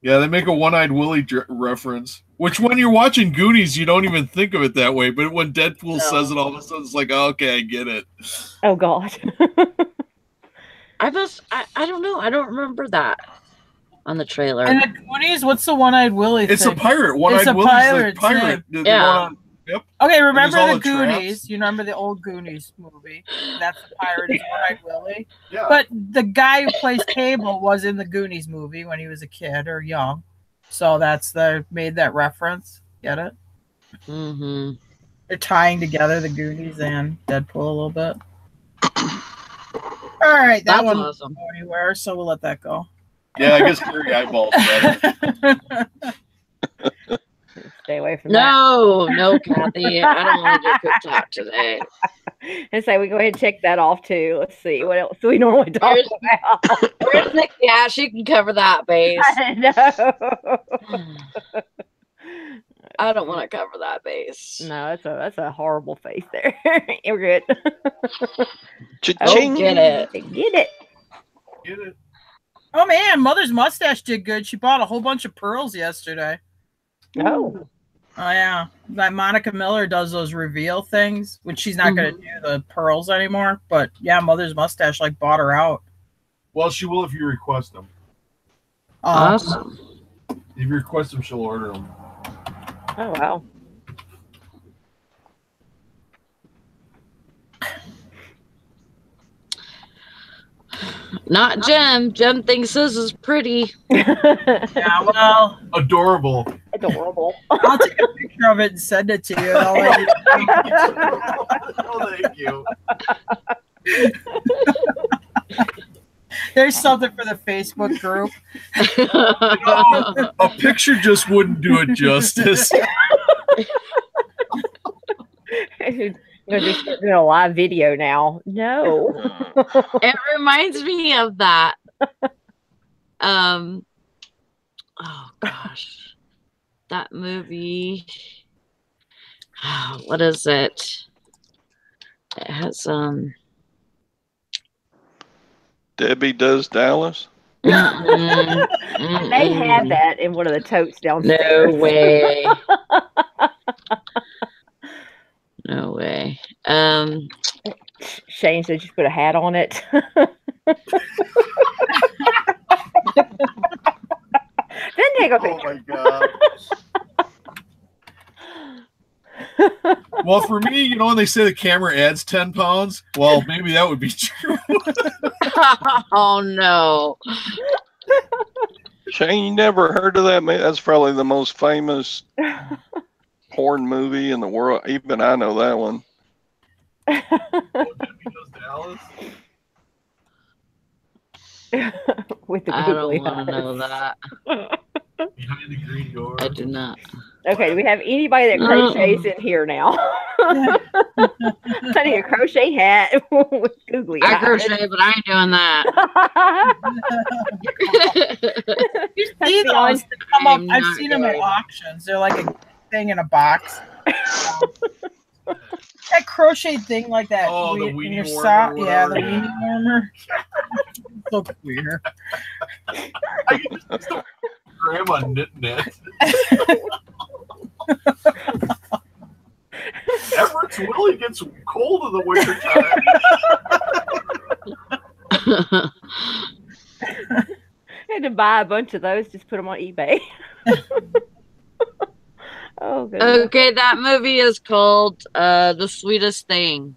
Yeah, they make a One-Eyed Willie reference. Which when you're watching Goonies, you don't even think of it that way. But when Deadpool says it, all of a sudden it's like, oh, okay, I get it. Oh God. I don't know. I don't remember that on the trailer. And the Goonies, what's the One-Eyed Willie thing? It's a pirate. One-Eyed Willie's pirate, the pirate. Yeah. Yep. Okay, remember all the the Goonies? traps. You remember the old Goonies movie? That's the pirate is One-Eyed Willie. Yeah. But the guy who plays Cable was in the Goonies movie when he was a kid or young. So that's made that reference. Get it? Mm-hmm. They're tying together the Goonies and Deadpool a little bit. All right, that That's one awesome. won't go anywhere, so we'll let that go. Yeah, I guess hairy eyeballs better. Stay away from that. No, Kathy. I don't want to do quick talk today. And say we go ahead and check that off too. Let's see what else do we normally talk about. Where's Nick? Yeah, she can cover that base. I know. I don't want to cover that base. No, that's a horrible face there. You're good. Cha-ching. Get it. Get it. Get it? Oh man, Mother's mustache did good. She bought a whole bunch of pearls yesterday. Oh. Oh yeah, that Monica Miller does those reveal things, which she's not going to do the pearls anymore. But yeah, Mother's mustache like bought her out. Well, she will if you request them. Awesome. If you request them, she'll order them. Oh wow. Not Jem. Jem thinks this is pretty. Yeah, well, Adorable. Adorable. I'll take a picture of it and send it to you. And I'll let you Oh, thank you. There's something for the Facebook group. A picture just wouldn't do it justice. You're just doing a live video now. No. It reminds me of that. Oh gosh, that movie. What is it? It has Debbie Does Dallas. They have that in one of the totes downstairs. No way. No way. Shane said just put a hat on it. Then take a Oh picture. my god. Well, for me, when they say the camera adds 10 pounds, well, maybe that would be true. Oh no. Shane, you never heard of that? That's probably the most famous porn movie in the world. Even I know that one. With the I googly don't want to know eyes. that. Behind the green door. I do not. Okay, do we have anybody that crochets in here now? getting a crochet hat with googly I eyes. crochet, but I ain't doing that. You That's see the those only- that come up? I'm I've not seen them at going. auctions. They're like a thing in a box. That crochet thing, like that. Oh, the in weenie your warmer sock. or Yeah, the whatever, yeah. weenie warmer. So weird. I can just still grandma knitting it. Everett's Willie gets cold in the wintertime. I had to buy a bunch of those, just put them on eBay. Oh, goodness. Okay, that movie is called The Sweetest Thing.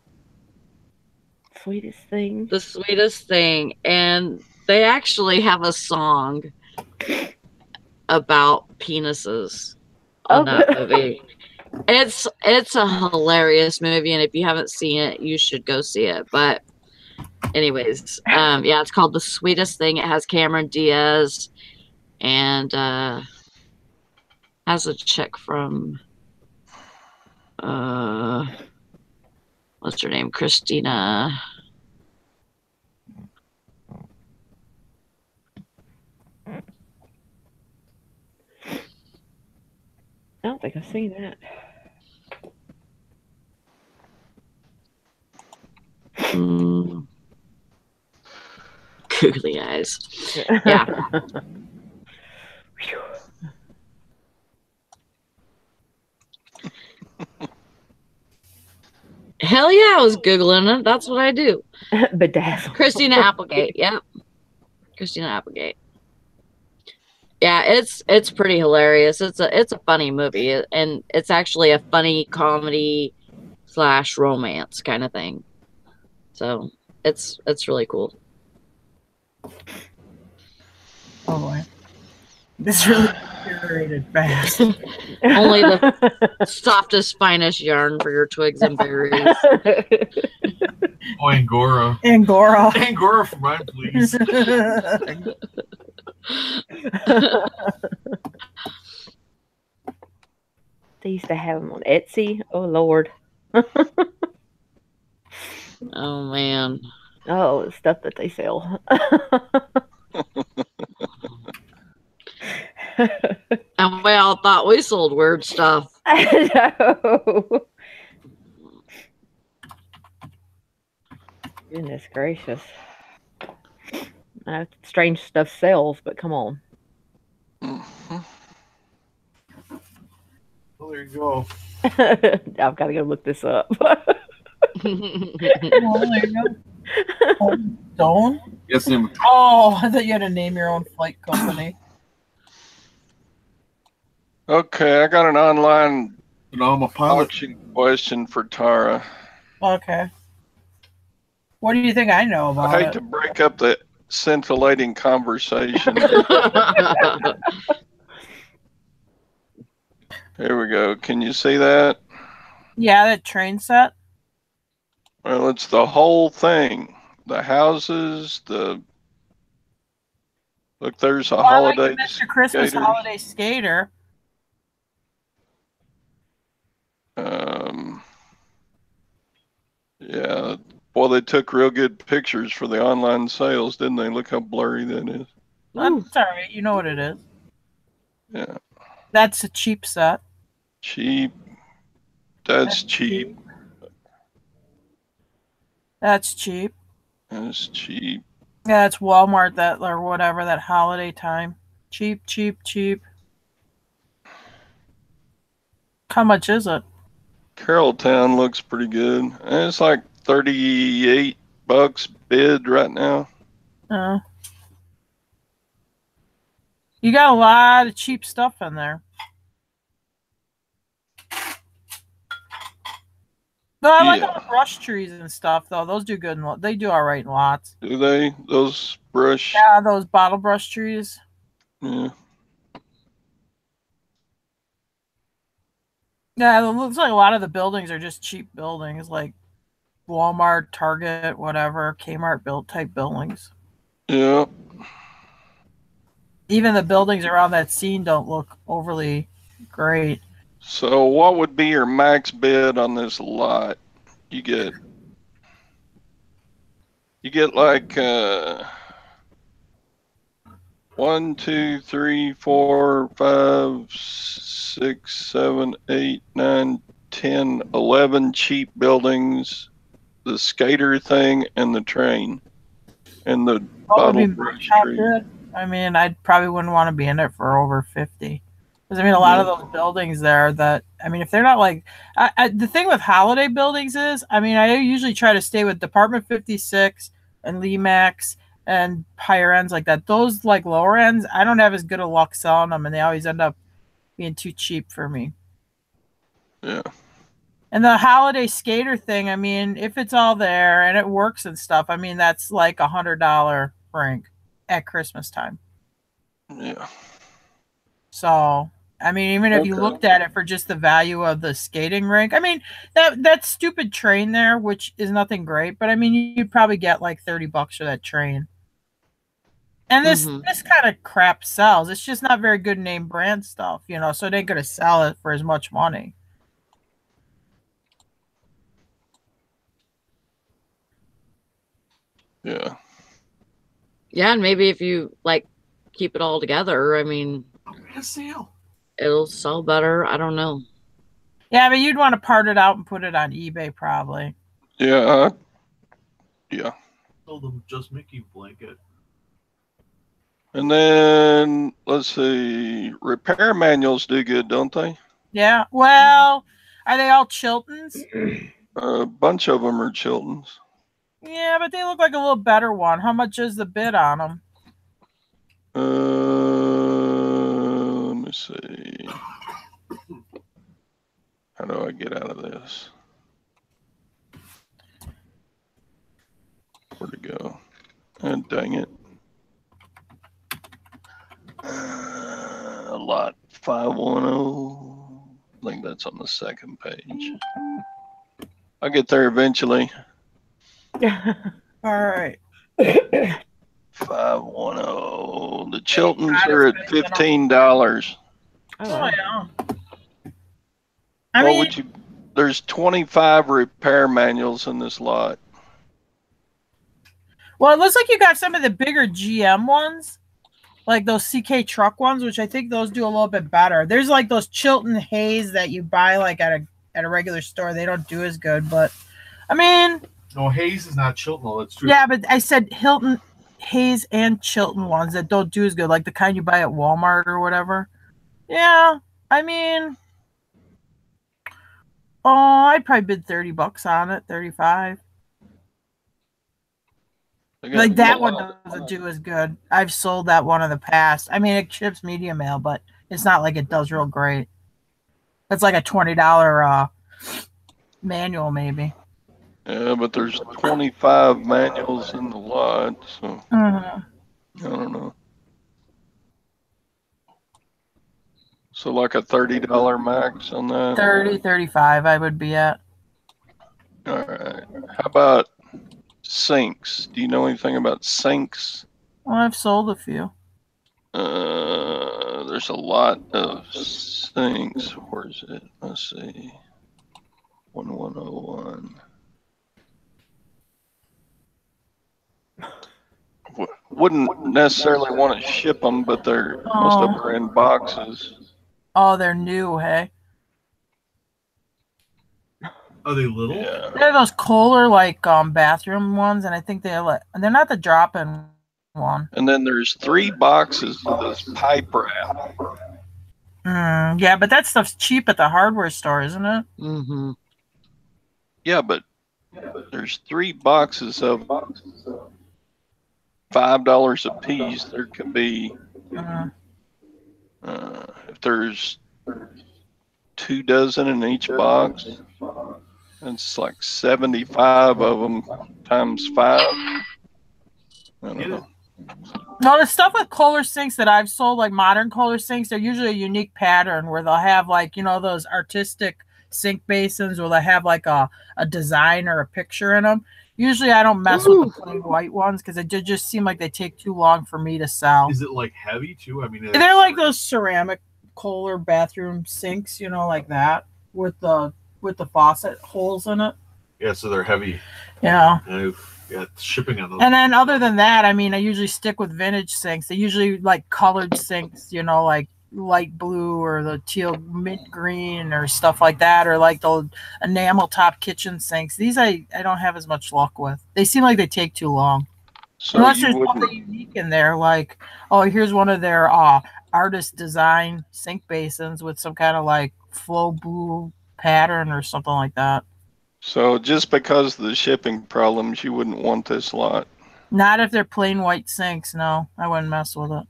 Sweetest thing. The Sweetest Thing. And they actually have a song about penises on that movie. It's a hilarious movie, and if you haven't seen it, you should go see it. But anyways, yeah, it's called The Sweetest Thing. It has Cameron Diaz and has a chick from what's her name? Christina. I don't think I've seen that. Googly eyes. Yeah. Hell yeah, I was Googling it. That's what I do. Bedazzled. Christina Applegate. Yep. Christina Applegate. Yeah, it's pretty hilarious. It's a funny movie, and it's actually a funny comedy / romance kind of thing. So it's really cool. Oh boy, this really deteriorated fast. Only the softest, finest yarn for your twigs and berries. Oh, Angora. Angora. Angora for mine, please. They used to have them on Etsy. Oh, Lord. Oh man. Oh, the stuff that they sell. And we all thought we sold weird stuff. I know. Goodness gracious. Strange stuff sells, but come on. Well, there you go. I've got to go look this up. Don't? Yes, ma'am. Oh, I thought you had to name your own flight company. Okay, I got an online No, I'm a pilot. auction question for Tara. Okay. What do you think I know I about hate it? to break up the scintillating conversation. Here we go. Can you see that? Yeah, that train set. Well, it's the whole thing. The houses, look, there's a I like the holiday Mr. Christmas skater. Holiday Skater. Yeah. Well, they took real good pictures for the online sales, didn't they? Look how blurry that is. That's all right. You know what it is. Yeah. That's a cheap set. Cheap. That's cheap. That's cheap. That's cheap. Yeah, it's Walmart that or whatever that holiday time. Cheap, cheap, cheap. How much is it? Carrolltown looks pretty good. And it's like $38 bid right now. You got a lot of cheap stuff in there. No, I like all the brush trees and stuff though. Those do good. They do all right in lots. Do they? Those brush? Yeah, those bottle brush trees. Yeah. Yeah, it looks like a lot of the buildings are just cheap buildings, like Walmart, Target, whatever, Kmart built type buildings. Yeah. Even the buildings around that scene don't look overly great. So what would be your max bid on this lot? You get You get like 1, 2, 3, 4, 5, 6, 7, 8, 9, 10, 11 cheap buildings, the skater thing, and the train, and the What would be bottle brush top tree. bid? I mean, I probably wouldn't want to be in it for over 50. Because I mean, a lot of those buildings there that, I mean, if they're not like, the thing with holiday buildings is, I mean, I usually try to stay with Department 56 and Lemax and higher ends like that. Those like lower ends, I don't have as good a luck selling them, and they always end up being too cheap for me. Yeah. And the holiday skater thing, I mean, if it's all there and it works and stuff, I mean, that's like $100 rink at Christmas time. Yeah. So, I mean, even if you looked at it for just the value of the skating rink, I mean, that stupid train there, which is nothing great, but I mean, you'd probably get like $30 for that train. And this kind of crap sells. It's just not very good name brand stuff, you know, so it ain't gonna sell it for as much money. Yeah. Yeah, and maybe if you like keep it all together, I mean, A sale. it'll sell better. I don't know. Yeah, but you'd want to part it out and put it on eBay probably. Yeah. Yeah. Sold them Just Mickey blanket. And then let's see, repair manuals do good, don't they? Yeah. Well, are they all Chiltons? A bunch of them are Chiltons. Yeah, but they look like a little better one. How much is the bid on them? Let me see. How do I get out of this? Where'd it go? And dang it. Lot 510. I think that's on the second page. I'll get there eventually. All right. 510. The Chiltons are at $15. Oh, yeah. What would you? There's 25 repair manuals in this lot. Well, it looks like you got some of the bigger GM ones, like those CK truck ones, which I think those do a little bit better. There's like those Chilton Hayes that you buy like at a regular store. They don't do as good, but I mean, No, Hayes is not Chilton. No, that's true. yeah, but I said Hilton Hayes and Chilton ones that don't do as good, like the kind you buy at Walmart or whatever. Yeah, I mean, oh, I'd probably bid $30 on it, 35. Like that one doesn't do as good. I've sold that one in the past. I mean, it ships media mail, but it's not like it does real great. It's like a $20 manual, maybe. Yeah, but there's 25 manuals in the lot, so I don't know. So like a $30 max on that? 30, 35 I would be at. All right. How about sinks? Do you know anything about sinks? Well, I've sold a few. There's a lot of sinks. Where is it? Let's see. 1101. Wouldn't necessarily want to ship them, but they're most of them are in boxes. Oh, they're new, hey? Are they little? Yeah. They're those Kohler like bathroom ones, and I think they're not the drop-in one. And then there's 3 boxes of this pipe wrap. Yeah, but that stuff's cheap at the hardware store, isn't it? Mm-hmm. Yeah, but there's 3 boxes of $5 a piece. There could be if there's 2 dozen in each box, it's like 75 of them times 5. I don't know. No, the stuff with Kohler sinks that I've sold, like modern Kohler sinks, they're usually a unique pattern where they'll have like, you know, those artistic sink basins where they have like a design or a picture in them. Usually I don't mess with the plain white ones because it just seem like they take too long for me to sell. Is it like heavy too? I mean, They're like those ceramic Kohler bathroom sinks, you know, like that with the faucet holes in it. Yeah, so they're heavy. Yeah. Yeah, Yeah, shipping on those. And then other than that, I mean, I usually stick with vintage sinks. They usually like colored sinks, you know, like light blue or the teal mint green or stuff like that, or like the enamel top kitchen sinks. These I don't have as much luck with. They seem like they take too long. So Unless you there's wouldn't. something unique in there, like, oh, here's one of their artist design sink basins with some kind of like flow blue pattern or something like that. So just because of the shipping problems, you wouldn't want this lot. Not if they're plain white sinks. No, I wouldn't mess with it.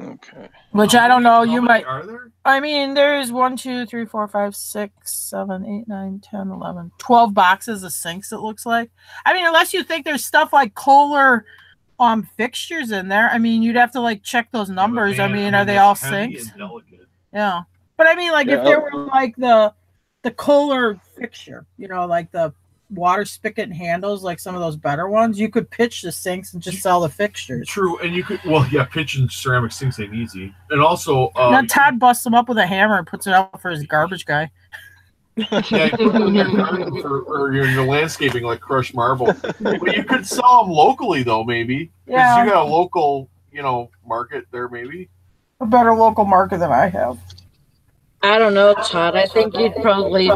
Okay. Which I don't know. You might. Are there? I mean, there's 1, 2, 3, 4, 5, 6, 7, 8, 9, 10, 11, 12 boxes of sinks, it looks like. I mean, unless you think there's stuff like Kohler fixtures in there. I mean, you'd have to like check those numbers. Yeah, but man, Are they all heavy sinks? and delicate. Yeah. But I mean, like if there were like the Kohler fixture, you know, like the water spigot and handles, like some of those better ones, you could pitch the sinks and just sell the fixtures. True, and you could, well, yeah, pitching ceramic sinks ain't easy. And also, Now Todd busts them up with a hammer and puts it out for his garbage guy. yeah, you put them in your garden or your landscaping like crushed marble. But you could sell them locally, though, maybe. Because Yeah. you got a local, market there, maybe. A better local market than I have. I don't know, Todd. I think you'd probably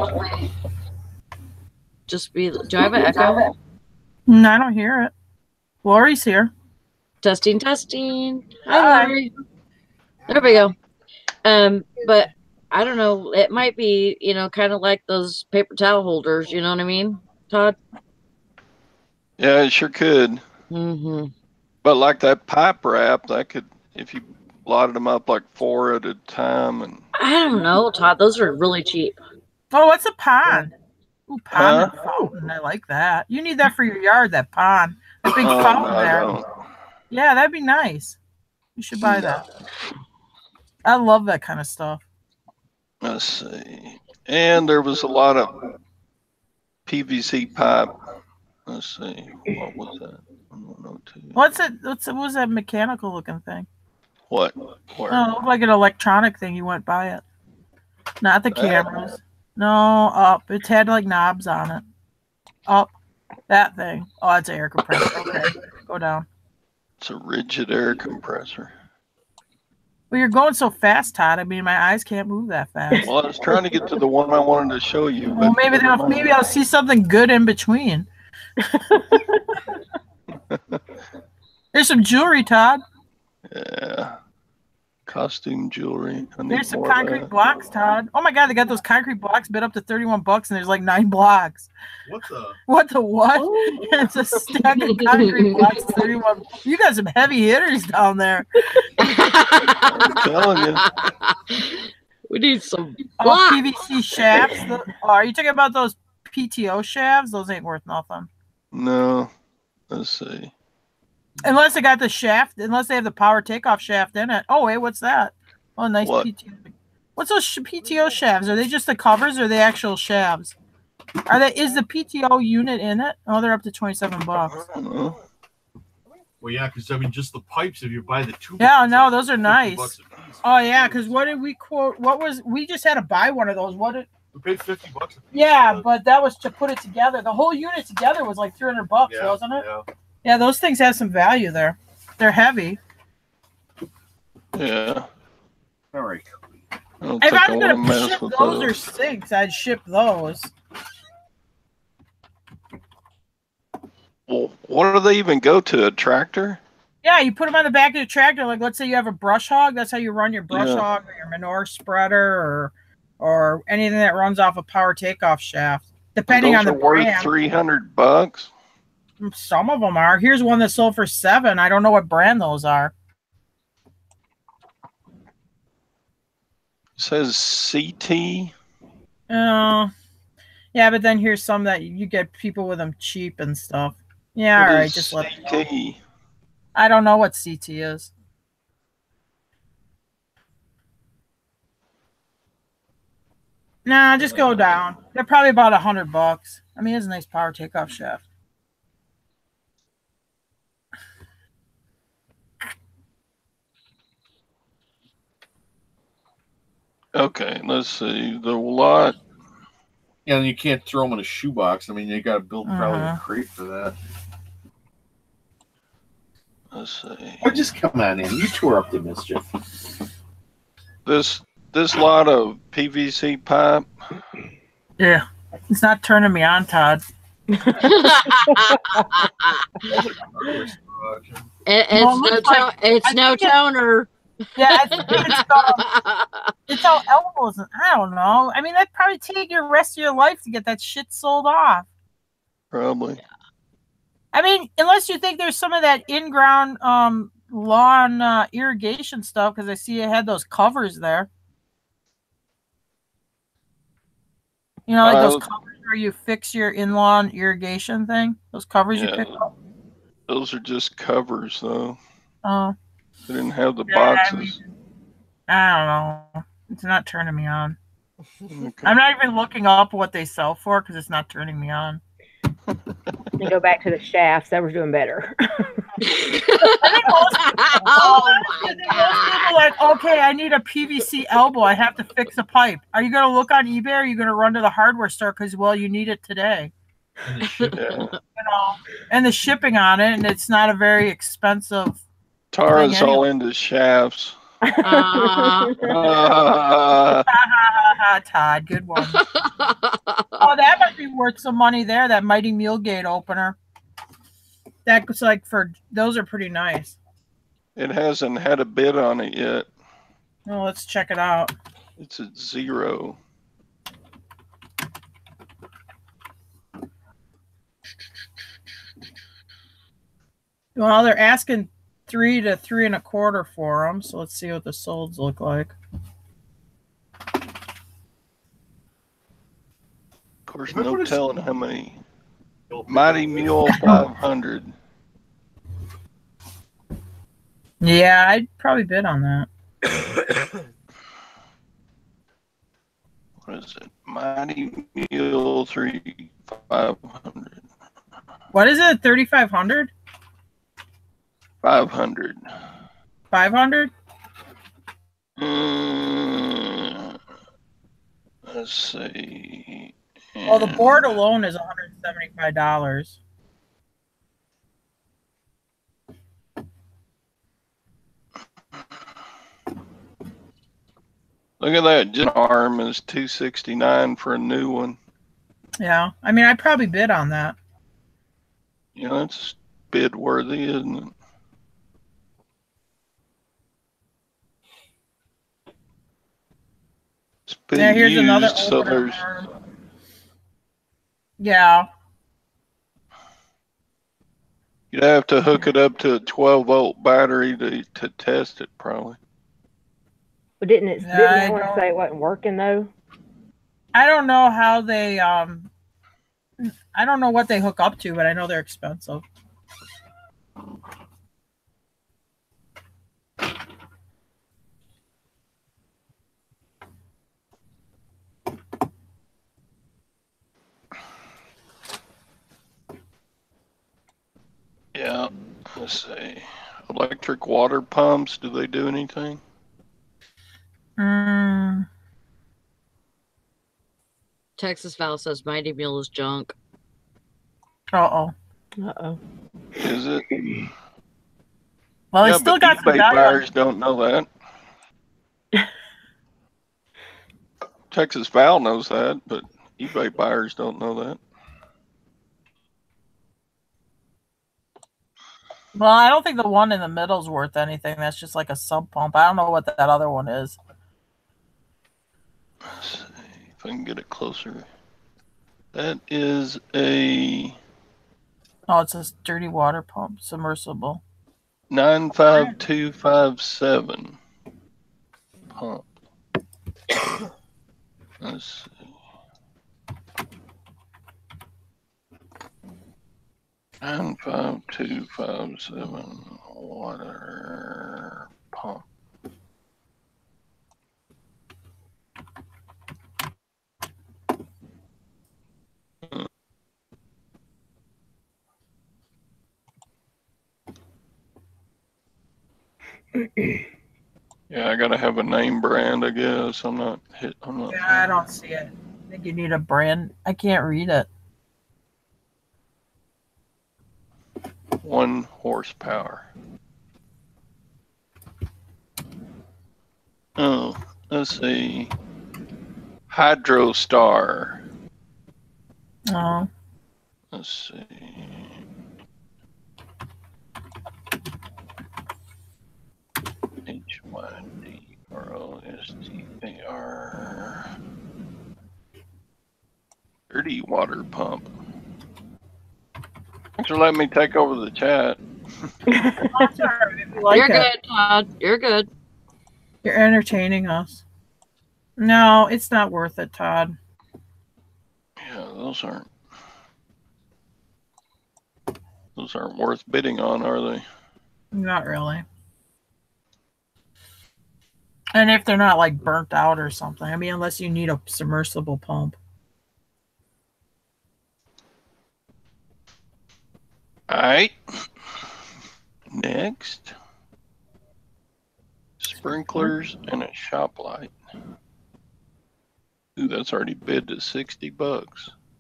just be. Do I have an echo? No, I don't hear it. Lori's here. Testing, testing. Hi. Hi, Lori. There we go. But I don't know. It might be, kind of like those paper towel holders. You know what I mean, Todd? Yeah, it sure could. Mm-hmm. But like that pipe wrap, that could, if you lotted them up like 4 at a time, and I don't know, Todd. Those are really cheap. Oh, what's a pond? Ooh, pond and fountain. I like that. You need that for your yard, that pond. That big fountain no, I there. don't. Yeah, that'd be nice. You should buy that. I love that kind of stuff. Let's see. And there was a lot of PVC pipe. Let's see. What was that? 102. What was that mechanical looking thing? What? Where? Oh, it looked like an electronic thing. You went by it. Not the cameras. No, up. It had like knobs on it. Up. That thing. Oh, it's an air compressor. Okay. Go down. It's a rigid air compressor. Well, you're going so fast, Todd. I mean, my eyes can't move that fast. Well, I was trying to get to the one I wanted to show you. Well, maybe I'll see something good in between. There's some jewelry, Todd. Yeah. Costume jewelry. There's some concrete blocks, Todd. Oh my God, they got those concrete blocks bid up to $31, and there's like 9 blocks. What the? What? It's a stack of concrete blocks, 31. You got some heavy hitters down there. I'm telling you. We need some PVC shafts. Are you talking about those PTO shafts? Those ain't worth nothing. No. Let's see. Unless they got the shaft, unless they have the power takeoff shaft in it. Oh, wait, what's that? Oh, nice What? PTO. What's those PTO shafts? Are they just the covers or the actual shafts? Is the PTO unit in it? Oh, they're up to $27. I don't know. Well, yeah, because just the pipes, if you buy the two. Yeah, no, those are nice. $50 a piece. Oh yeah, because what did we quote? We just had to buy one of those? We paid $50 a piece. Yeah, but that was to put it together. The whole unit together was like $300, wasn't it? Yeah. Yeah, those things have some value there. They're heavy. Yeah. All right. I don't If think I was wanna gonna mess ship with those or sinks, I'd ship those. Well, what do they even go to? A tractor? Yeah, you put them on the back of the tractor. Like, let's say you have a brush hog. That's how you run your brush Yeah. hog or your manure spreader or anything that runs off a power takeoff shaft. Depending Those on the are worth brand. $300. Some of them are. Here's one that sold for $7. I don't know what brand those are. It says CT. Yeah, but then here's some that you get people with them cheap and stuff. Yeah, What all right, is just let me know. CT? I don't know what CT is. Nah, just go down. They're probably about $100. I mean, it's a nice power takeoff shaft. Okay, let's see. The lot. Yeah, and you can't throw them in a shoebox. I mean, you got to build probably a crate for that. Let's see. Oh, just come on in. You two are up to mischief. This lot of PVC pipe. Yeah. It's not turning me on, Todd. It's no toner. Yeah, I think it's all elbows. I don't know. I mean, that'd probably take your rest of your life to get that shit sold off. Probably. I mean, unless you think there's some of that in-ground lawn irrigation stuff, because I see it had those covers there. You know, like those covers where you fix your in-lawn irrigation thing. Those covers you pick up. Those are just covers, though. Oh. They didn't have the boxes. I don't know. It's not turning me on. Okay. I'm not even looking up what they sell for because it's not turning me on. You go back to the shafts. That was doing better. Oh my God. Like, okay, I need a PVC elbow. I have to fix a pipe. Are you going to look on eBay or are you going to run to the hardware store because, well, you need it today? And the shipping. Yeah. You know, and the shipping on it, and it's not a very expensive. Tara's all into shafts. Todd, good one. Oh, that might be worth some money there. That Mighty Meal Gate opener. That's like those are pretty nice. It hasn't had a bid on it yet. Well, let's check it out. It's at 0. Well, they're asking 3 to 3 1/4 for them. So let's see what the solds look like. Of course, no telling how many. Mighty Mule 500. Yeah, I'd probably bid on that. What is it? Mighty Mule 500. What is it? 3,500? 500. 500? Let's see. Well, the board alone is $175. Look at that. Just arm is $269 for a new one. Yeah, I mean, I'd probably bid on that. Yeah, that's bid worthy, isn't it? It's been Yeah, here's used, another so opener there's. arm. Yeah. You'd have to hook it up to a 12-volt battery to test it, probably. But didn't that one say it wasn't working though? I don't know how they I don't know what they hook up to, but I know they're expensive. Yeah, let's see. Electric water pumps, do they do anything? Texas Val says Mighty Mule is junk. Uh-oh. Uh-oh. Is it? Well, yeah, it's still but got some eBay value. buyers don't know that. Texas Val knows that, but eBay buyers don't know that. Well, I don't think the one in the middle is worth anything. That's just like a sub pump. I don't know what that other one is. Let's see if I can get it closer. That is a... Oh, it's a dirty water pump, submersible. 95257 pump. Let's see. 95257 water pump. Yeah, I gotta have a name brand, I guess. I'm not. Yeah, I don't see it. I think you need a brand. I can't read it. 1 horsepower. Oh, let's see. Hydrostar. Oh. Let's see. HYDROSTAR. Dirty water pump. Thanks for letting me take over the chat. That's all right, if you like You're it. good, Todd. You're good. You're entertaining us. No, it's not worth it, Todd. Yeah, those aren't worth bidding on, are they? Not really. And if they're not like burnt out or something. I mean, unless you need a submersible pump. All right. Next. Sprinklers and a shop light. Ooh, that's already bid to $60.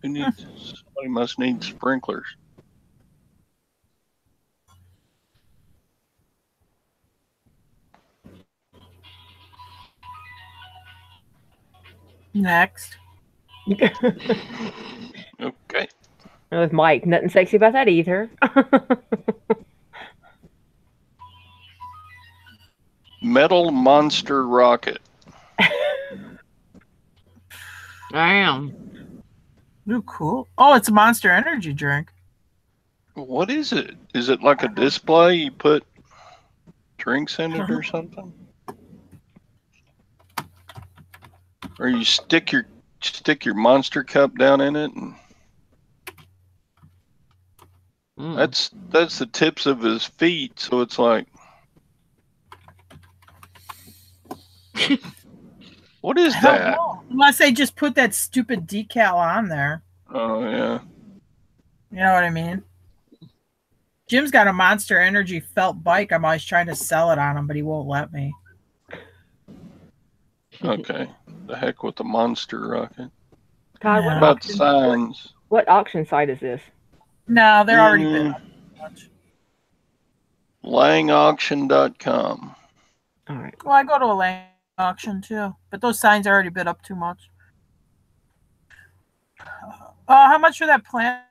Who needs? Somebody must need sprinklers. Next. Okay. With Mike, nothing sexy about that either. Metal monster rocket. Damn. Ooh, cool. Oh, it's a Monster Energy drink. What is it? Is it like a display? You put drinks in it or something? Or you stick your monster cup down in it and that's the tips of his feet, so it's like what is I don't that? know. Unless they just put that stupid decal on there. Oh yeah. You know what I mean? Jim's got a Monster Energy felt bike. I'm always trying to sell it on him, but he won't let me. Okay. The heck with the monster rocket. Todd, Yeah. What about signs? what auction site is this? No, they're already bid up too much. Langauction.com. All right. Well, I go to a land auction too, but those signs are already bid up too much. How much for that plant?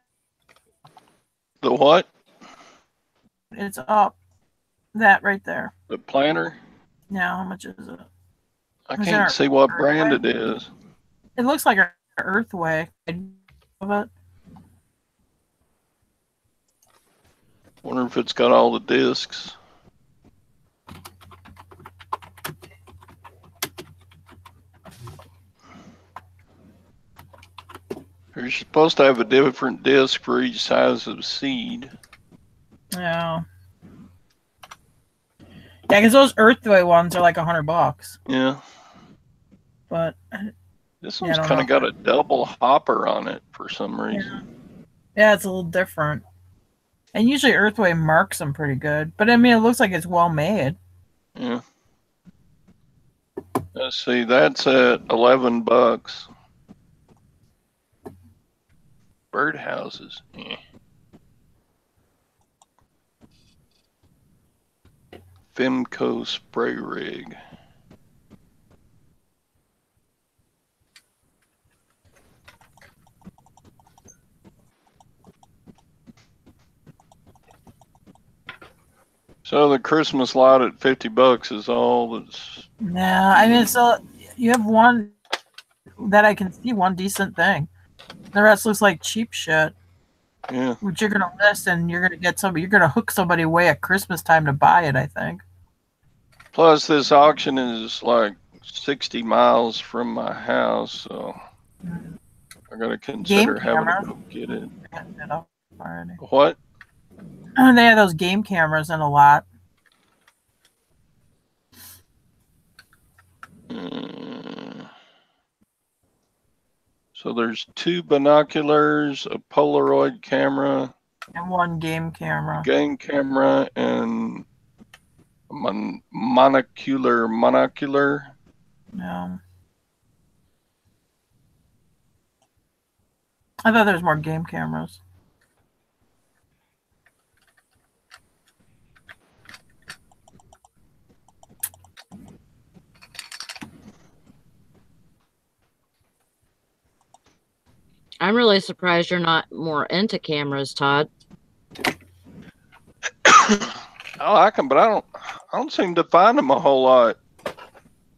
The what? It's up. That right there. The planter? Now, how much is it? I Is can't it see what Earthway? brand it is. It looks like an Earthway. Of it. Wonder if it's got all the discs. You're supposed to have a different disc for each size of seed. Yeah. Yeah, because those Earthway ones are like $100. Yeah. But This yeah, one's I don't kind of know. got a double hopper on it for some reason. Yeah, it's a little different. And usually Earthway marks them pretty good. But I mean, it looks like it's well made. Yeah. Let's see, that's at $11. Birdhouses. Eh. Femco spray rig. So the Christmas lot at $50 is all that's. Yeah, I mean, so you have one that I can see, one decent thing. The rest looks like cheap shit, Yeah. which you're gonna list and you're gonna get somebody. You're gonna hook somebody away at Christmas time to buy it. I think. Plus, this auction is like 60 miles from my house, so I gotta consider having to go get it. Already. What? They have those game cameras in a lot. So there's 2 binoculars, a Polaroid camera, And one game camera. game camera, and a monocular. Yeah. I thought there was more game cameras. I'm really surprised you're not more into cameras, Todd. I like them, but I don't seem to find them a whole lot.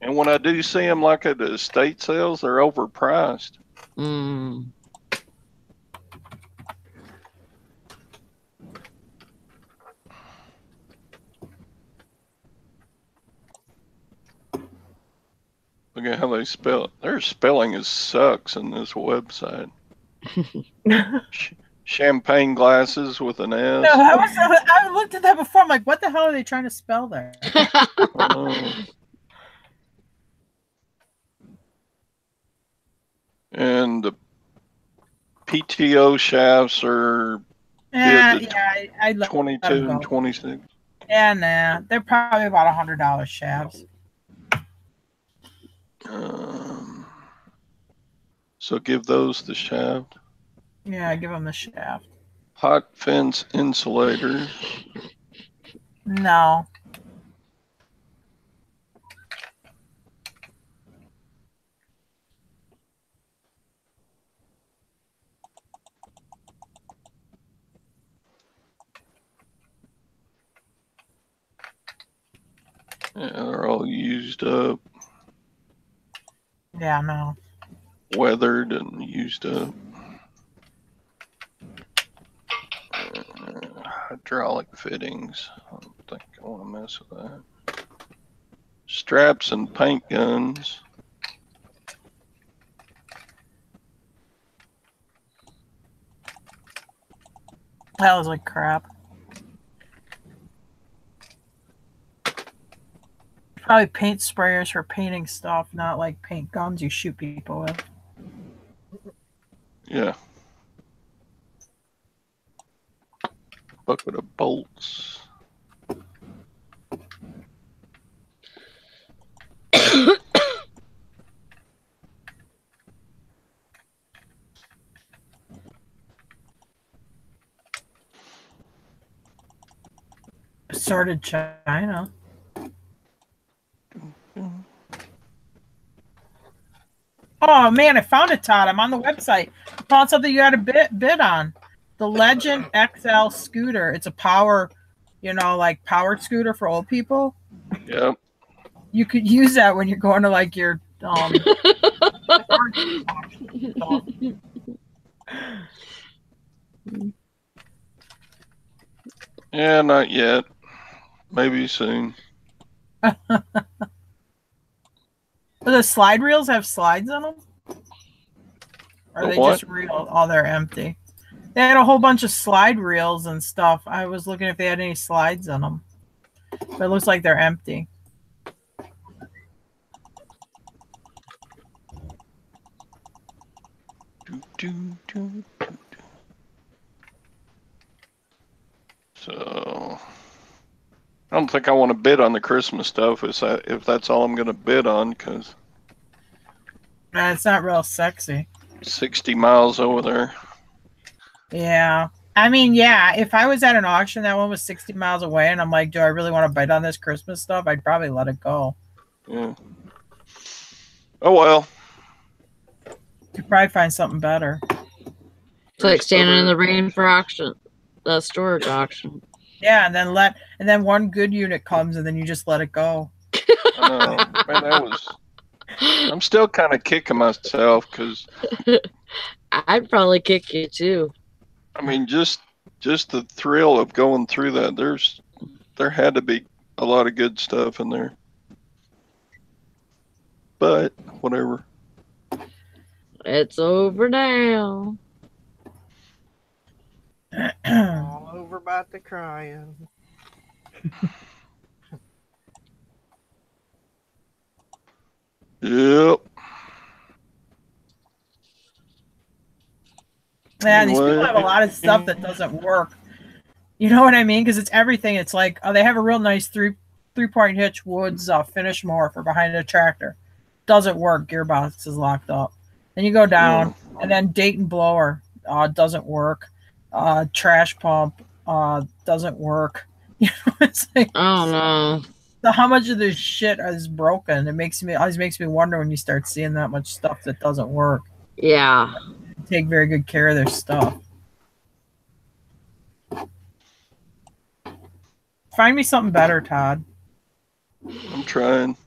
And when I do see them, like at the estate sales, they're overpriced. Mm. Look at how they spell it. Their spelling is sucks in this website. Champagne glasses with an S. No, I looked at that before. I'm like, what the hell are they trying to spell there? And the PTO shafts are I love 22 and 26. Yeah, nah, they're probably about $100 shafts. So give those the shaft. Yeah, give them the shaft. Hot fence insulators. No. Yeah, they're all used up, Yeah, no. weathered and used up. Hydraulic fittings. I don't think I want to mess with that. Straps and paint guns. That was like crap. Probably paint sprayers for painting stuff, not like paint guns you shoot people with. Yeah. Bucket of bolts. Assorted China. Oh man, I found it, Todd. I'm on the website. I found something you had a bid on. The Legend XL scooter. It's a power, like powered scooter for old people. Yep. You could use that when you're going to like your Yeah, not yet. Maybe soon. Do the slide reels have slides on them? Or are they just real? Oh, they're empty. They had a whole bunch of slide reels and stuff. I was looking if they had any slides on them. But it looks like they're empty. So I don't think I want to bid on the Christmas stuff if that's all I'm going to bid on, because It's not real sexy. 60 miles over there. Yeah. I mean, yeah, if I was at an auction, that one was 60 miles away, and I'm like, do I really want to bid on this Christmas stuff? I'd probably let it go. Yeah. Oh, well. You'd probably find something better. It's like standing in the rain for auction, the storage auction. Yeah, and then one good unit comes, and then you just let it go. Man, I'm still kind of kicking myself because I'd probably kick you too. I mean, just the thrill of going through that. There had to be a lot of good stuff in there, but whatever. It's over now. All over about the crying. Yep. Yeah, these people have a lot of stuff that doesn't work. You know what I mean? Because it's everything. It's like, they have a real nice three-point hitch Woods finish mower for behind a tractor. Doesn't work. Gearbox is locked up. Then you go down, and then Dayton blower doesn't work. Trash pump doesn't work. It's like, oh no. So how much of this shit is broken? It always makes me wonder when you start seeing that much stuff that doesn't work. Yeah. take very good care of their stuff. Find me something better, Todd. I'm trying.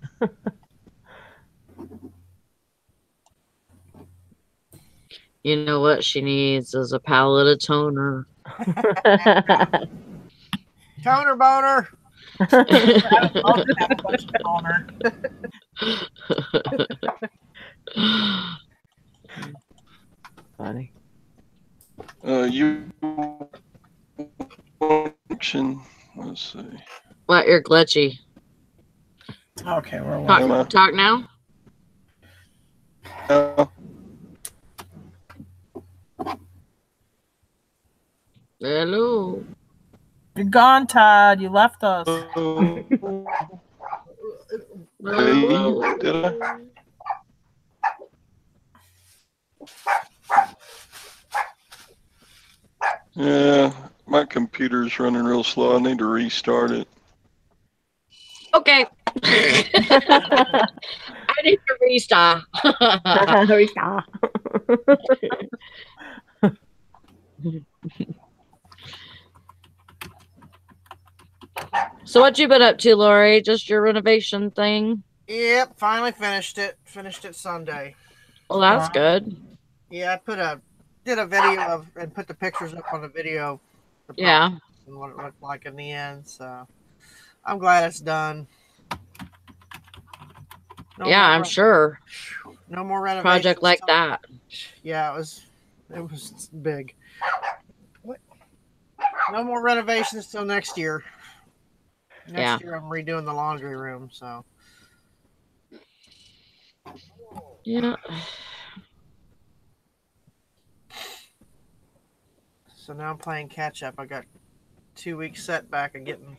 You know what she needs is a palette of toner. Toner boner. I'll just have a bunch of toner. Funny. You function. Let's see. What? You're glitchy. Okay, we're Talk now. Hello. You're gone, Todd. You left us. Hey, did I? Yeah, my computer's running real slow. I need to restart it. Okay. I need to restart. Restart. So what you been up to, Lori? Just your renovation thing? Yep, finally finished it. Finished it Sunday. Well, that's good. Yeah, I did a video of and put the pictures up on the video. Yeah. And what it looked like in the end. So I'm glad it's done. Yeah, I'm sure. No more renovations. Project like that. Yeah, it was big. What? No more renovations till next year. Next year I'm redoing the laundry room, so. Yeah. So now I'm playing catch up. I got 2 weeks setback of getting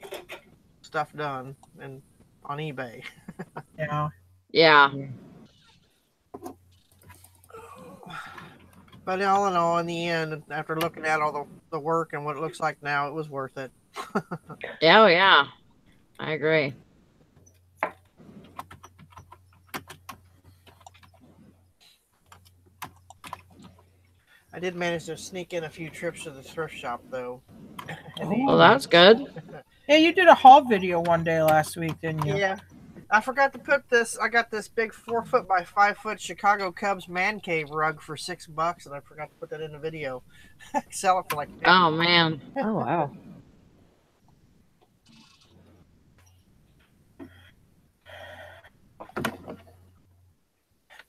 stuff done and on eBay. Yeah. Yeah. But all in all, in the end, after looking at all the work and what it looks like now, it was worth it. Oh, yeah. I agree. I did manage to sneak in a few trips to the thrift shop, though. Well, that's good. Yeah, you did a haul video one day last week, didn't you? Yeah. I forgot to put this. I got this big 4 foot by 5 foot Chicago Cubs man cave rug for $6, and I forgot to put that in the video. Sell it for like $50. Oh, man. Oh, wow.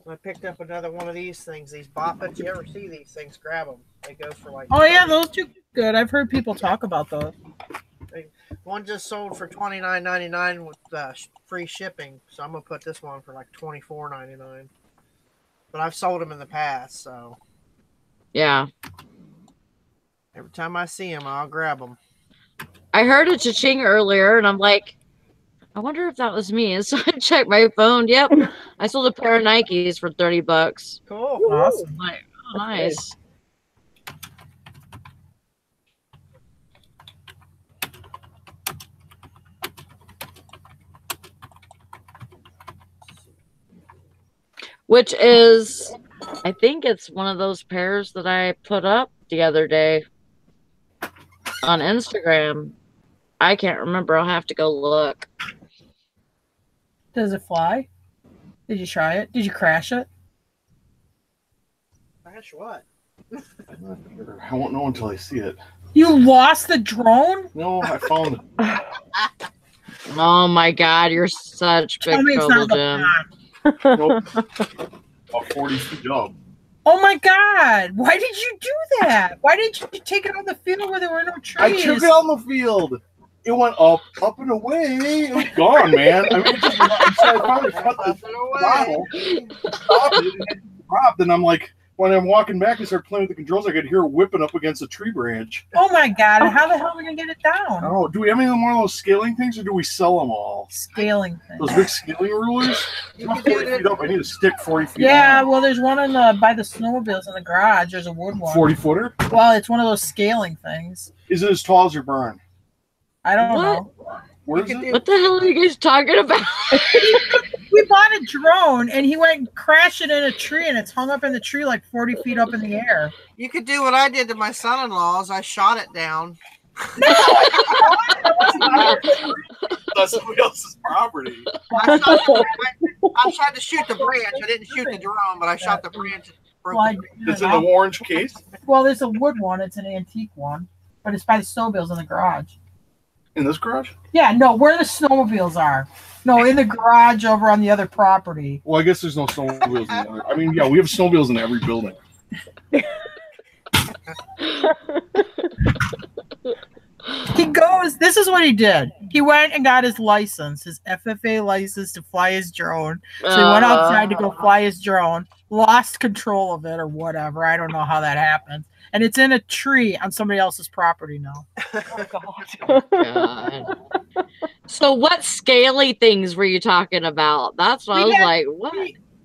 I picked up another one of these things, these Boppets. You ever see these things? Grab them. They go for like. Oh yeah, those two good. I've heard people talk about those. One just sold for $29.99 with free shipping, so I'm gonna put this one for like $24.99. But I've sold them in the past, so. Yeah. Every time I see them, I'll grab them. I heard a cha-ching earlier, and I'm like, I wonder if that was me. And so I checked my phone. Yep. I sold a pair of Nikes for $30. Cool. Awesome. Like, oh, nice. Which is, I think it's one of those pairs that I put up the other day on Instagram. I can't remember. I'll have to go look. Does it fly? Did you try it? Did you crash it? Crash what? I won't know until I see it. You lost the drone? No, I found it. Oh my God, you're such big trouble, Jim. Nope. About 40 feet up. Oh my God! Why did you do that? Why didn't you take it on the field where there were no trees? I took it on the field. It went up and away. It was gone, man. I mean, so I finally cut the throttle, stopped it, and it dropped. And I'm like, when I'm walking back and start playing with the controls, I could hear it whipping up against a tree branch. Oh my God! How the hell are we gonna get it down? Oh, do we have any more of those scaling things, or do we sell them all? Scaling things. Those big scaling rulers? You I'm can 40 do feet up. I need a stick 40 feet Yeah, long. well, there's one by the snowmobiles in the garage. There's a wood one. 40 footer? Well, it's one of those scaling things. Is it as tall as your barn? I don't What? know. Where is it? What the hell are you guys talking about? we bought a drone and he went crashing in a tree and it's hung up in the tree like 40 feet up in the air. You could do what I did to my son-in-laws. I shot it down. That's somebody else's property. I tried to shoot the branch. I didn't shoot the drone, but I shot the branch. It's in the orange case? Well, there's a wood one. It's an antique one. But it's by the snowmobiles in the garage. In this garage? Yeah, no, where the snowmobiles are. No, in the garage over on the other property. Well, I guess there's no snowmobiles in the other. I mean, yeah, we have snowmobiles in every building. He goes, this is what he did. He went and got his license, his FFA license to fly his drone. So he went outside to go fly his drone, lost control of it or whatever. I don't know how that happened. And it's in a tree on somebody else's property now. Oh, God. So what scaly things were you talking about? That's what I was like, what?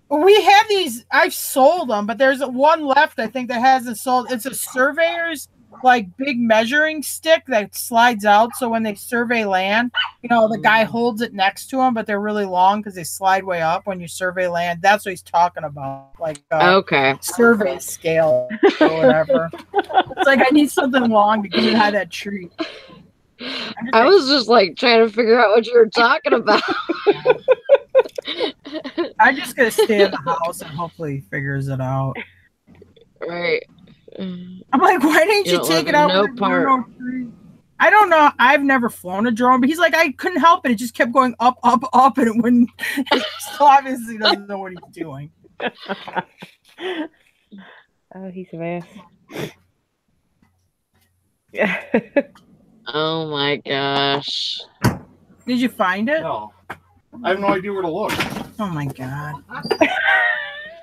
We have these, I've sold them, but there's one left I think that hasn't sold. It's a surveyor's like big measuring stick that slides out, so when they survey land, you know, the guy holds it next to him, but they're really long because they slide way up when you survey land. That's what he's talking about, like okay, survey scale or whatever. It's like I need something long to get it out of that tree. I was just like trying to figure out what you were talking about. I'm just gonna stay in the house and hopefully he figures it out. Right. I'm like, why didn't you take it out? No part. I don't know. I've never flown a drone, but he's like, I couldn't help it. It just kept going up, up, up, and it wouldn't. So obviously, doesn't know what he's doing. Oh, he's a mess. Oh my gosh. Did you find it? No. I have no idea where to look. Oh my God.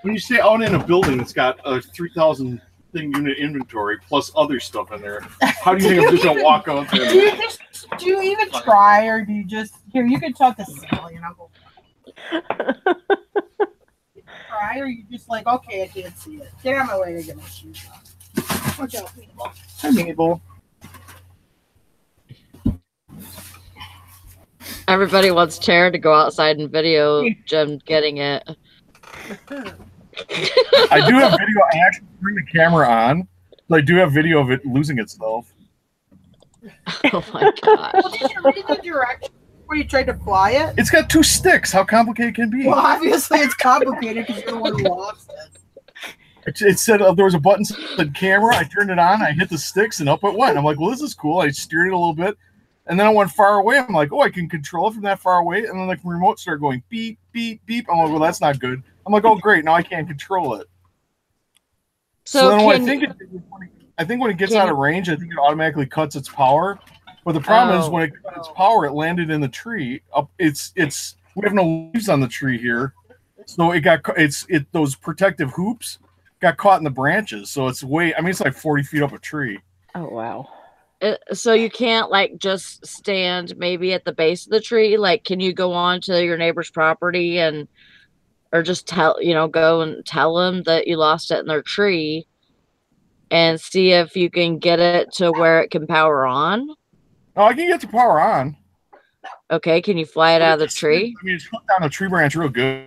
When you say out in a building that's got a 3,000 thing unit inventory plus other stuff in there, how do you think I'm just gonna walk out there? Do you even try, or do you just here? You can talk to Sally and I'll go. Try, or you just like, okay, I can't see it. Get out of my way to get my shoes on. Watch out, Mabel. Hi, Mabel. Everybody wants Tara to go outside and video Jim getting it. I do have video. I actually bring the camera on. So I do have video of it losing itself. Oh my gosh. Well, did you read the directions where you tried to fly it? It's got 2 sticks. How complicated can it be? Well, obviously it's complicated because you're the one who lost it. It said there was a button that said camera. I turned it on. I hit the sticks and up it went. I'm like, well, this is cool. I steered it a little bit. And then I went far away. I'm like, oh, I can control it from that far away. And then the remote started going beep, beep, beep. I'm like, well, that's not good. I'm like, oh, great. Now I can't control it. So then I think when it gets out of range, I think it automatically cuts its power. But the problem is when it cut its power, it landed in the tree. We have no leaves on the tree here. So those protective hoops got caught in the branches. So it's it's like 40 feet up a tree. Oh, wow. So you can't like just stand maybe at the base of the tree. Like, can you go on to your neighbor's property or just go and tell them that you lost it in their tree and see if you can get it to where it can power on? Oh, I can get the power on. Okay, can you fly it out of the tree? I mean, it's hooked down a tree branch real good.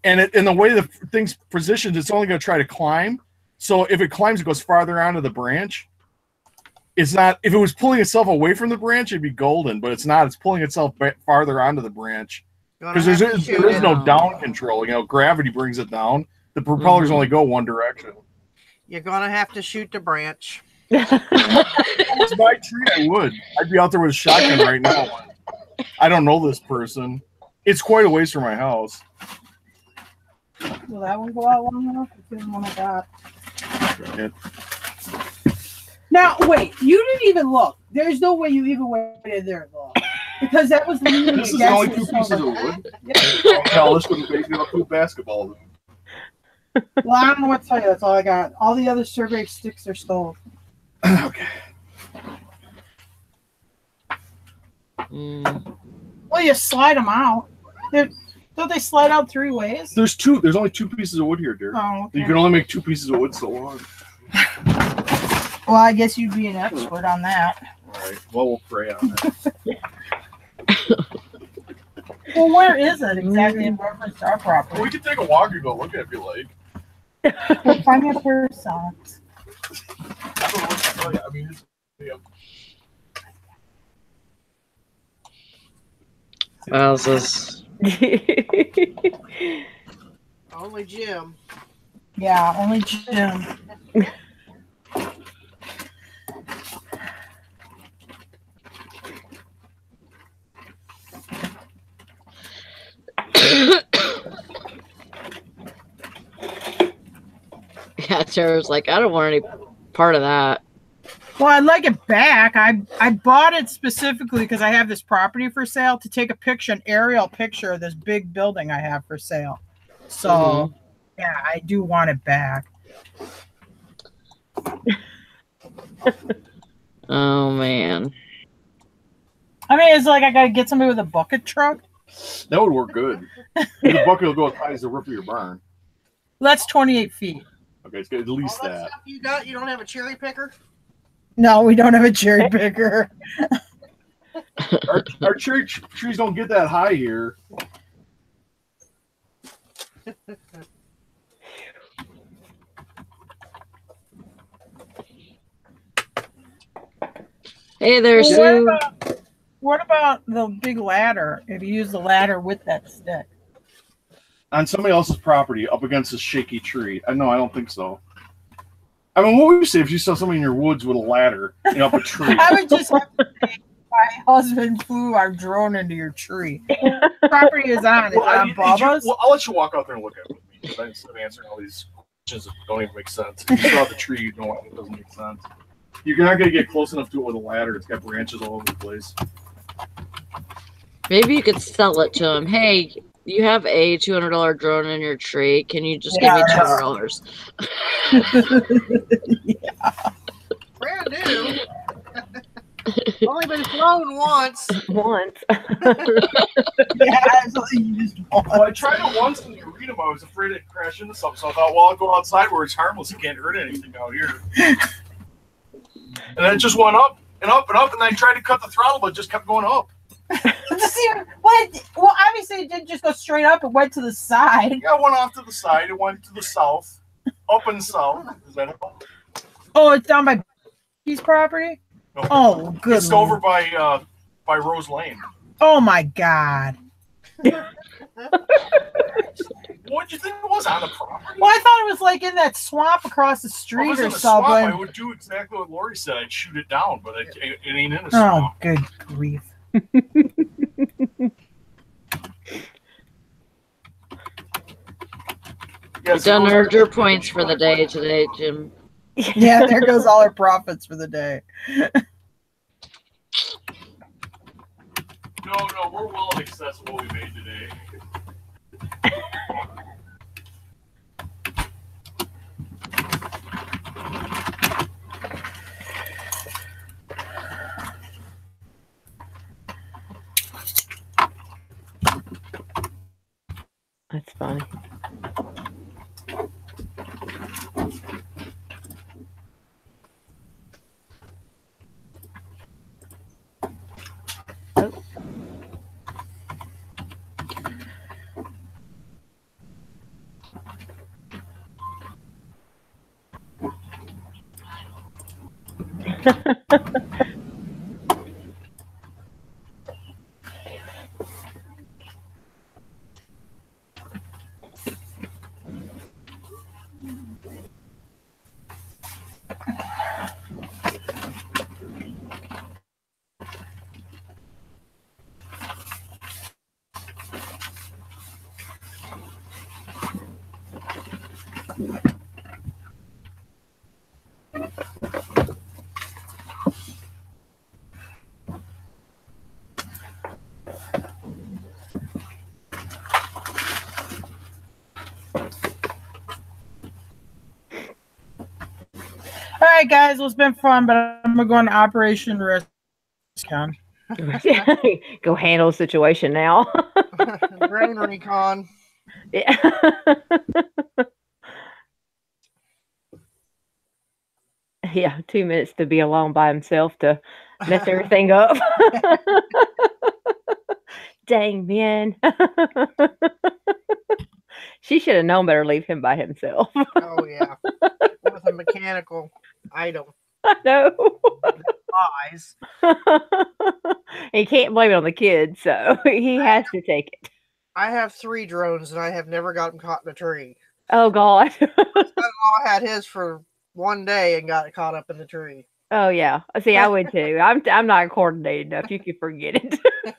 And in the way the thing's positioned, it's only going to try to climb. So if it climbs, it goes farther onto the branch. It's not, if it was pulling itself away from the branch, it'd be golden, but it's not. It's pulling itself farther onto the branch. Because there is no down control. Gravity brings it down. The propellers only go one direction. You're going to have to shoot the branch. If it's my tree, I would. I'd be out there with a shotgun right now. I don't know this person. It's quite a ways from my house. Will that one go out long enough? It's the one I got. Now, wait. You didn't even look. There's no way you even waited there and look. Because that was literally This is only 2 pieces of wood. Hell, this wouldn't make it up to a basketball. Well, I don't know what to tell you. That's all I got. All the other survey sticks are stolen. Okay. Well, you slide them out. Don't they slide out 3 ways? There's only 2 pieces of wood here, dear. Oh, okay. You can only make 2 pieces of wood so long. Well, I guess you'd be an expert on that. All right. Well, we'll pray on that. Well, where is it exactly in reference to our property? We could take a walk and go look at it if you like. Well, find me a pair of socks. I don't know what to tell you. I mean, it's, Wowzers. Only Jim. Yeah, only Jim. Yeah, Tara's like, I don't want any part of that. Well, I'd like it back. I bought it specifically because I have this property for sale to take a picture, an aerial picture of this big building I have for sale. So, yeah, I do want it back. Oh, man. I mean, it's like I got to get somebody with a bucket truck. that would work good. The bucket will go as high as the roof of your barn. That's 28 feet. Okay, it's good. At least All that that. stuff you got, you don't have a cherry picker? No, we don't have a cherry picker. Our cherry trees don't get that high here. Hey there, Well, Sue. what about the big ladder? If you use the ladder with that stick. On somebody else's property up against a shaky tree. No, I don't think so. I mean, what would you say if you saw somebody in your woods with a ladder up a tree? I would just have to say, my husband flew our drone into your tree. What property is on? Is it on Bubba's? Well, I'll let you walk out there and look at it with me instead of answering all these questions that don't even make sense. If you saw the tree, you know it doesn't make sense. You're not going to get close enough to it with a ladder. It's got branches all over the place. Maybe you could sell it to him. Hey, you have a $200 drone in your tree. Can you just give me $200? Yeah. Brand new. Only been flown once. Once. Yeah, absolutely. You just Well, I tried it once in the arena, but I was afraid it'd crash into something. So I thought, well, I'll go outside where it's harmless. It can't hurt anything out here. And then it just went up and up and up. And I tried to cut the throttle, but it just kept going up. Well, obviously it didn't just go straight up. It went to the side. Yeah, it went off to the side. It went to the south, up and south. Is that all? Oh, it's down by his property? No. Oh, good. It's over by Rose Lane. Oh, my God. What'd you think it was on the property? Well, I thought it was like in that swamp across the If it street was or in the swamp, I something. would do exactly what Lori said. I'd shoot it down, but it ain't in a Oh, swamp. good grief. Yeah, You done earned your points for the day today, Jim. Yeah, there goes all our profits for the day. No, we're well in excess of what we made today. That's funny. All right, guys. Well, it's been fun, but I'm going to go on Operation Rescue. Go handle the situation now. Drone recon. Yeah. Yeah, 2 minutes to be alone by himself to mess everything up. Dang, man. She should have known better to leave him by himself. Oh yeah, with a mechanical item. I know. Eyes. He can't blame it on the kids, so he has to take it. I have 3 drones, and I have never got them caught in a tree. Oh, God. I had his for one day and got caught up in the tree. Oh, yeah. See, I would too. I'm not coordinated enough. You can forget it. I'm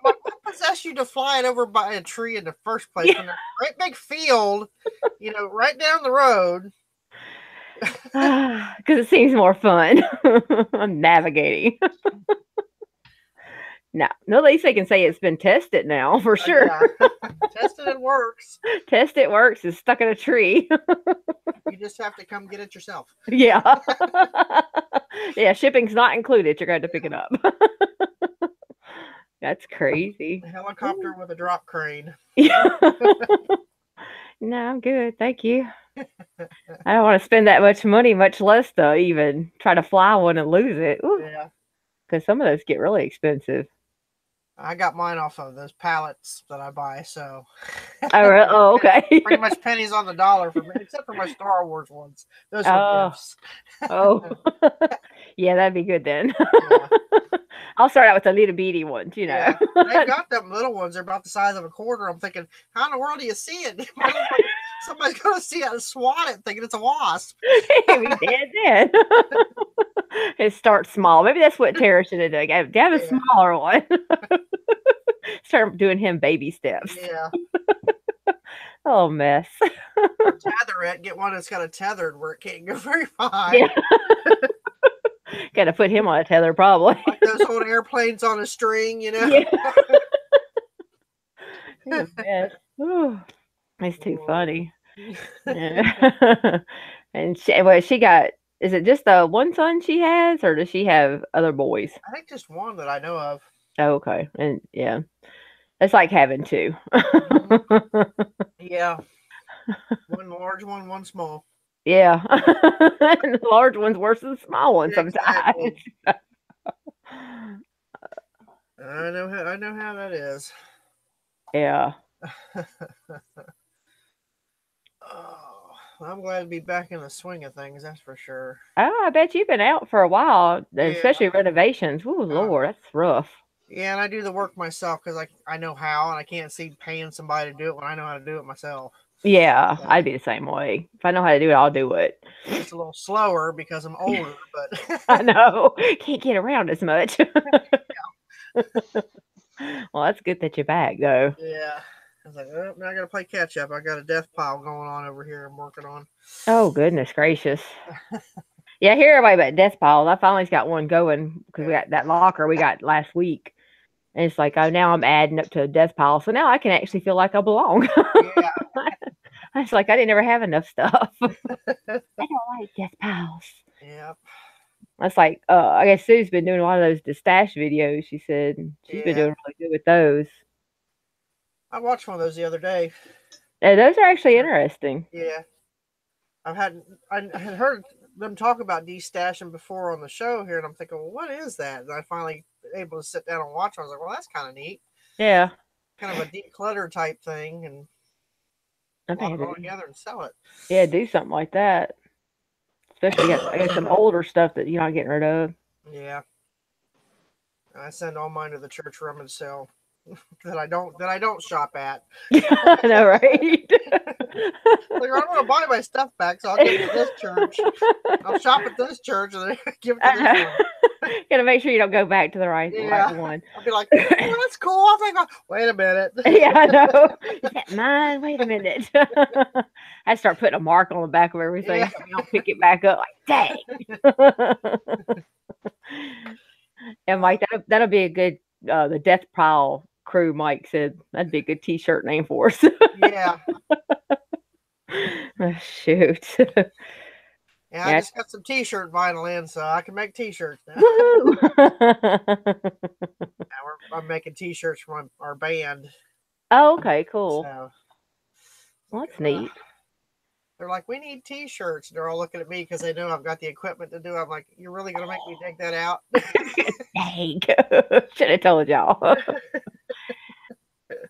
like, what possessed you to fly it over by a tree in the first place? In a great big field, right down the road. Because it seems more fun. I'm navigating. No, at least they can say it's been tested now, for sure. Yeah. Tested and works. Test it works. It's stuck in a tree. You just have to come get it yourself. Yeah. Yeah, shipping's not included. You're going to pick it up. That's crazy. A helicopter with a drop crane. Yeah. No, I'm good. Thank you. I don't want to spend that much money, much less to even try to fly one and lose it. Ooh. Yeah. Because some of those get really expensive. I got mine off of those pallets that I buy, so. Oh, okay. Pretty much pennies on the dollar for me, except for my Star Wars ones. Those are gifts. Oh. Yeah, that'd be good then. Yeah. I'll start out with the little bitty ones, Yeah. They've got them little ones. They're about the size of a quarter. I'm thinking, how in the world do you see it? Somebody's going to see it and swat it thinking it's a wasp. We did. It starts small. Maybe that's what Tara should have done. Have a smaller one. Start doing him baby steps. Yeah. Oh, mess. Tether it. Get one that's got a tethered where it can't go very high. Yeah. Got to put him on a tether, probably. Like those old airplanes on a string, Yeah. It's too funny. Yeah. And she got, is it just the one son she has, or does she have other boys? I think just one that I know of. Oh, okay. And yeah, it's like having 2. Yeah. One large one, one small. Yeah. And the large one's worse than the small one sometimes. Exactly. I know how that is. Yeah. Oh, I'm glad to be back in the swing of things, that's for sure. Oh, I bet you've been out for a while, especially renovations. Oh, Lord, that's rough. Yeah, and I do the work myself because I know how, and I can't see paying somebody to do it when I know how to do it myself. Yeah, I'd be the same way. If I know how to do it, I'll do it. It's a little slower because I'm older, but I know. Can't get around as much. Well, that's good that you're back, though. Yeah. I was like, oh, now I got to play catch up. I got a death pile going on over here I'm working on. Oh, goodness gracious. Yeah, I hear everybody about death piles. I finally got one going because we got that locker we got last week. And it's like, oh, now I'm adding up to a death pile. So now I can actually feel like I belong. Yeah. It's like I didn't ever have enough stuff. I don't like death piles. Yep. That's like, I guess Sue's been doing a lot of those the stash videos. She said she's been doing really good with those. I watched one of those the other day. Yeah, those are actually interesting. Yeah. I had heard them talk about destashing before on the show here, and I'm thinking, well, what is that? And I finally able to sit down and watch it. I was like, well, that's kind of neat. Yeah. Kind of a declutter type thing, and lock it all together and sell it. Yeah, do something like that. Especially I got some older stuff that you're not getting rid of. Yeah. I send all mine to the church rummage sale that I don't shop at. I know, right? Like, I don't want to buy my stuff back, so I'll give it to this church. I'll shop at this church and then give it to this one. Gotta make sure you don't go back to the right one. I'll be like, oh, that's cool. I'll think, wait a minute. Yeah, I know. Is that mine? Wait a minute. I start putting a mark on the back of everything. So I'll pick it back up. Like, dang. And Mike, that'll be a good. The Death Pile crew, Mike said that'd be a good T-shirt name for us. Yeah. Oh, shoot. Yeah, I just got some T-shirt vinyl in, so I can make T-shirts now. I'm making T-shirts for our band. Oh, okay, cool. So, well, that's neat. They're like, we need T-shirts. They're all looking at me because they know I've got the equipment to do it. I'm like, you're really going to make me dig that out? Dang. Should have told y'all.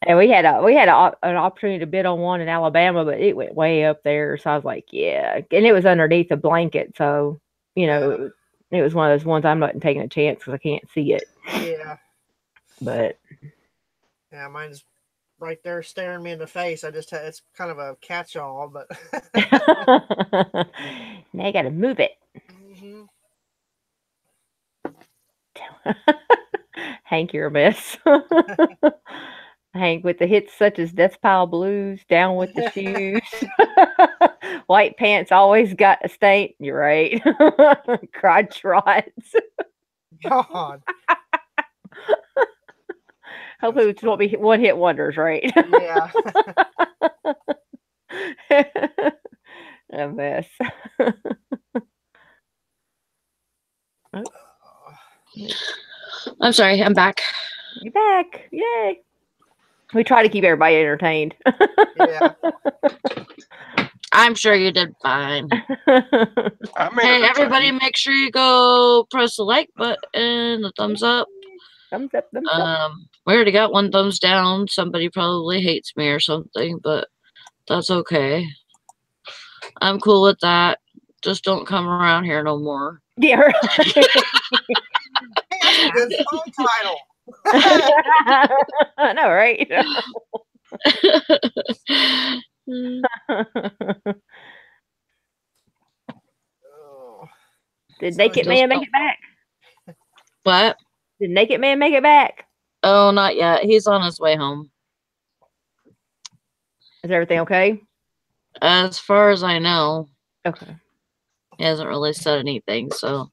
And we had an opportunity to bid on one in Alabama, but it went way up there. So I was like, yeah. And it was underneath a blanket. So, you know, it was one of those ones I'm not taking a chance because I can't see it. Yeah. But yeah, mine's right there staring me in the face. It's kind of a catch-all, but now you got to move it. Mhm. Hank, you're a mess. Hank with the hits such as Death Pile Blues, Down with the Shoes, White Pants Always Got a Stain. You're right. Crotch Rods. God. Hopefully it won't be one-hit wonders, right? Yeah. A mess. I'm sorry, I'm back. You're back. Yay. We try to keep everybody entertained. Yeah. I'm sure you did fine. I'm Hey, everybody, entertained. make sure you go press the like button, the thumbs up. Thumbs up, thumbs up. We already got one thumbs down. Somebody probably hates me or something, but that's okay. I'm cool with that. Just don't come around here no more. Yeah, right. Hey, that's a good song title. I know, right? Oh. Did So Naked just Man make it back? What? Did Naked Man make it back? Oh, not yet. He's on his way home. Is everything okay? As far as I know, Okay. he hasn't really said anything, so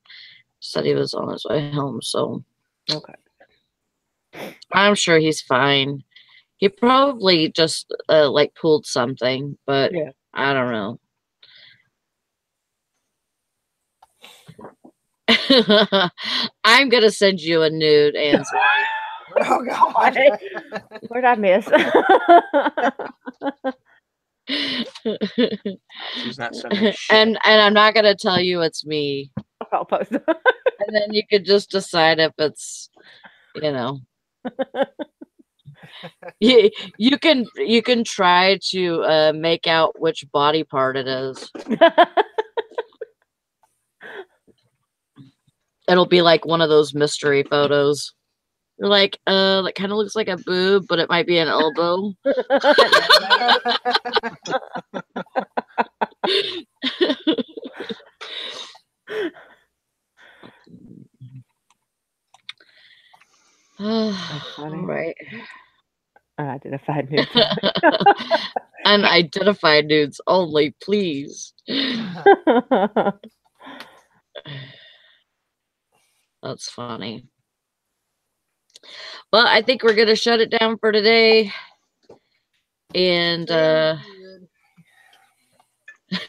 said he was on his way home, so Okay. I'm sure he's fine. He probably just like pulled something, but Yeah. I don't know. I'm gonna send you a nude, Ansley. Oh God. What did I miss? She's not sending shit. and I'm not gonna tell you it's me. I'll post it. And then you could just decide if it's, you know. You can try to make out which body part it is. It'll be like one of those mystery photos. You're like, that kind of looks like a boob, but it might be an elbow. All right. Unidentified nudes. Unidentified nudes only, please. That's funny. Well, I think we're gonna shut it down for today. And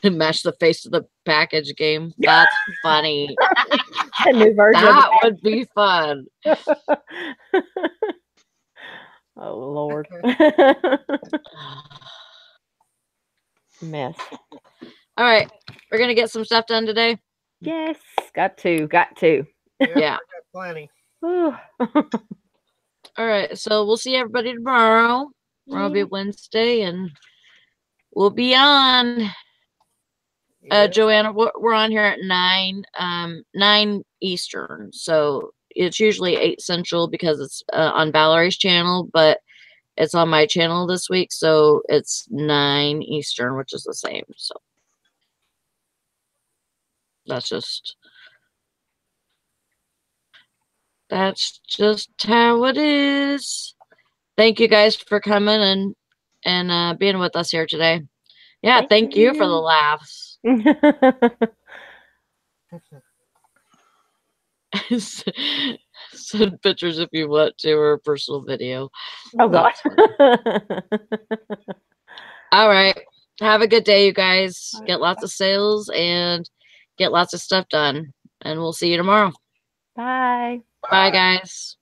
match the face of the package game. That's funny. A new version. That would be fun. Oh Lord. Mess. All right. We're gonna get some stuff done today. Yes. Got to. Yeah. Plenty. Whew. All right. So we'll see everybody tomorrow. It'll be Wednesday and we'll be on. Joanna, we're on here at 9 Eastern. So it's usually 8 Central because it's on Valerie's channel, but it's on my channel this week. So it's 9 Eastern, which is the same. So that's just how it is. Thank you guys for coming and being with us here today. Yeah, thank you for the laughs. Send pictures if you want to, or a personal video. Oh God. All right. Have a good day, you guys. Get lots of sales and get lots of stuff done. And we'll see you tomorrow. Bye. Bye, guys.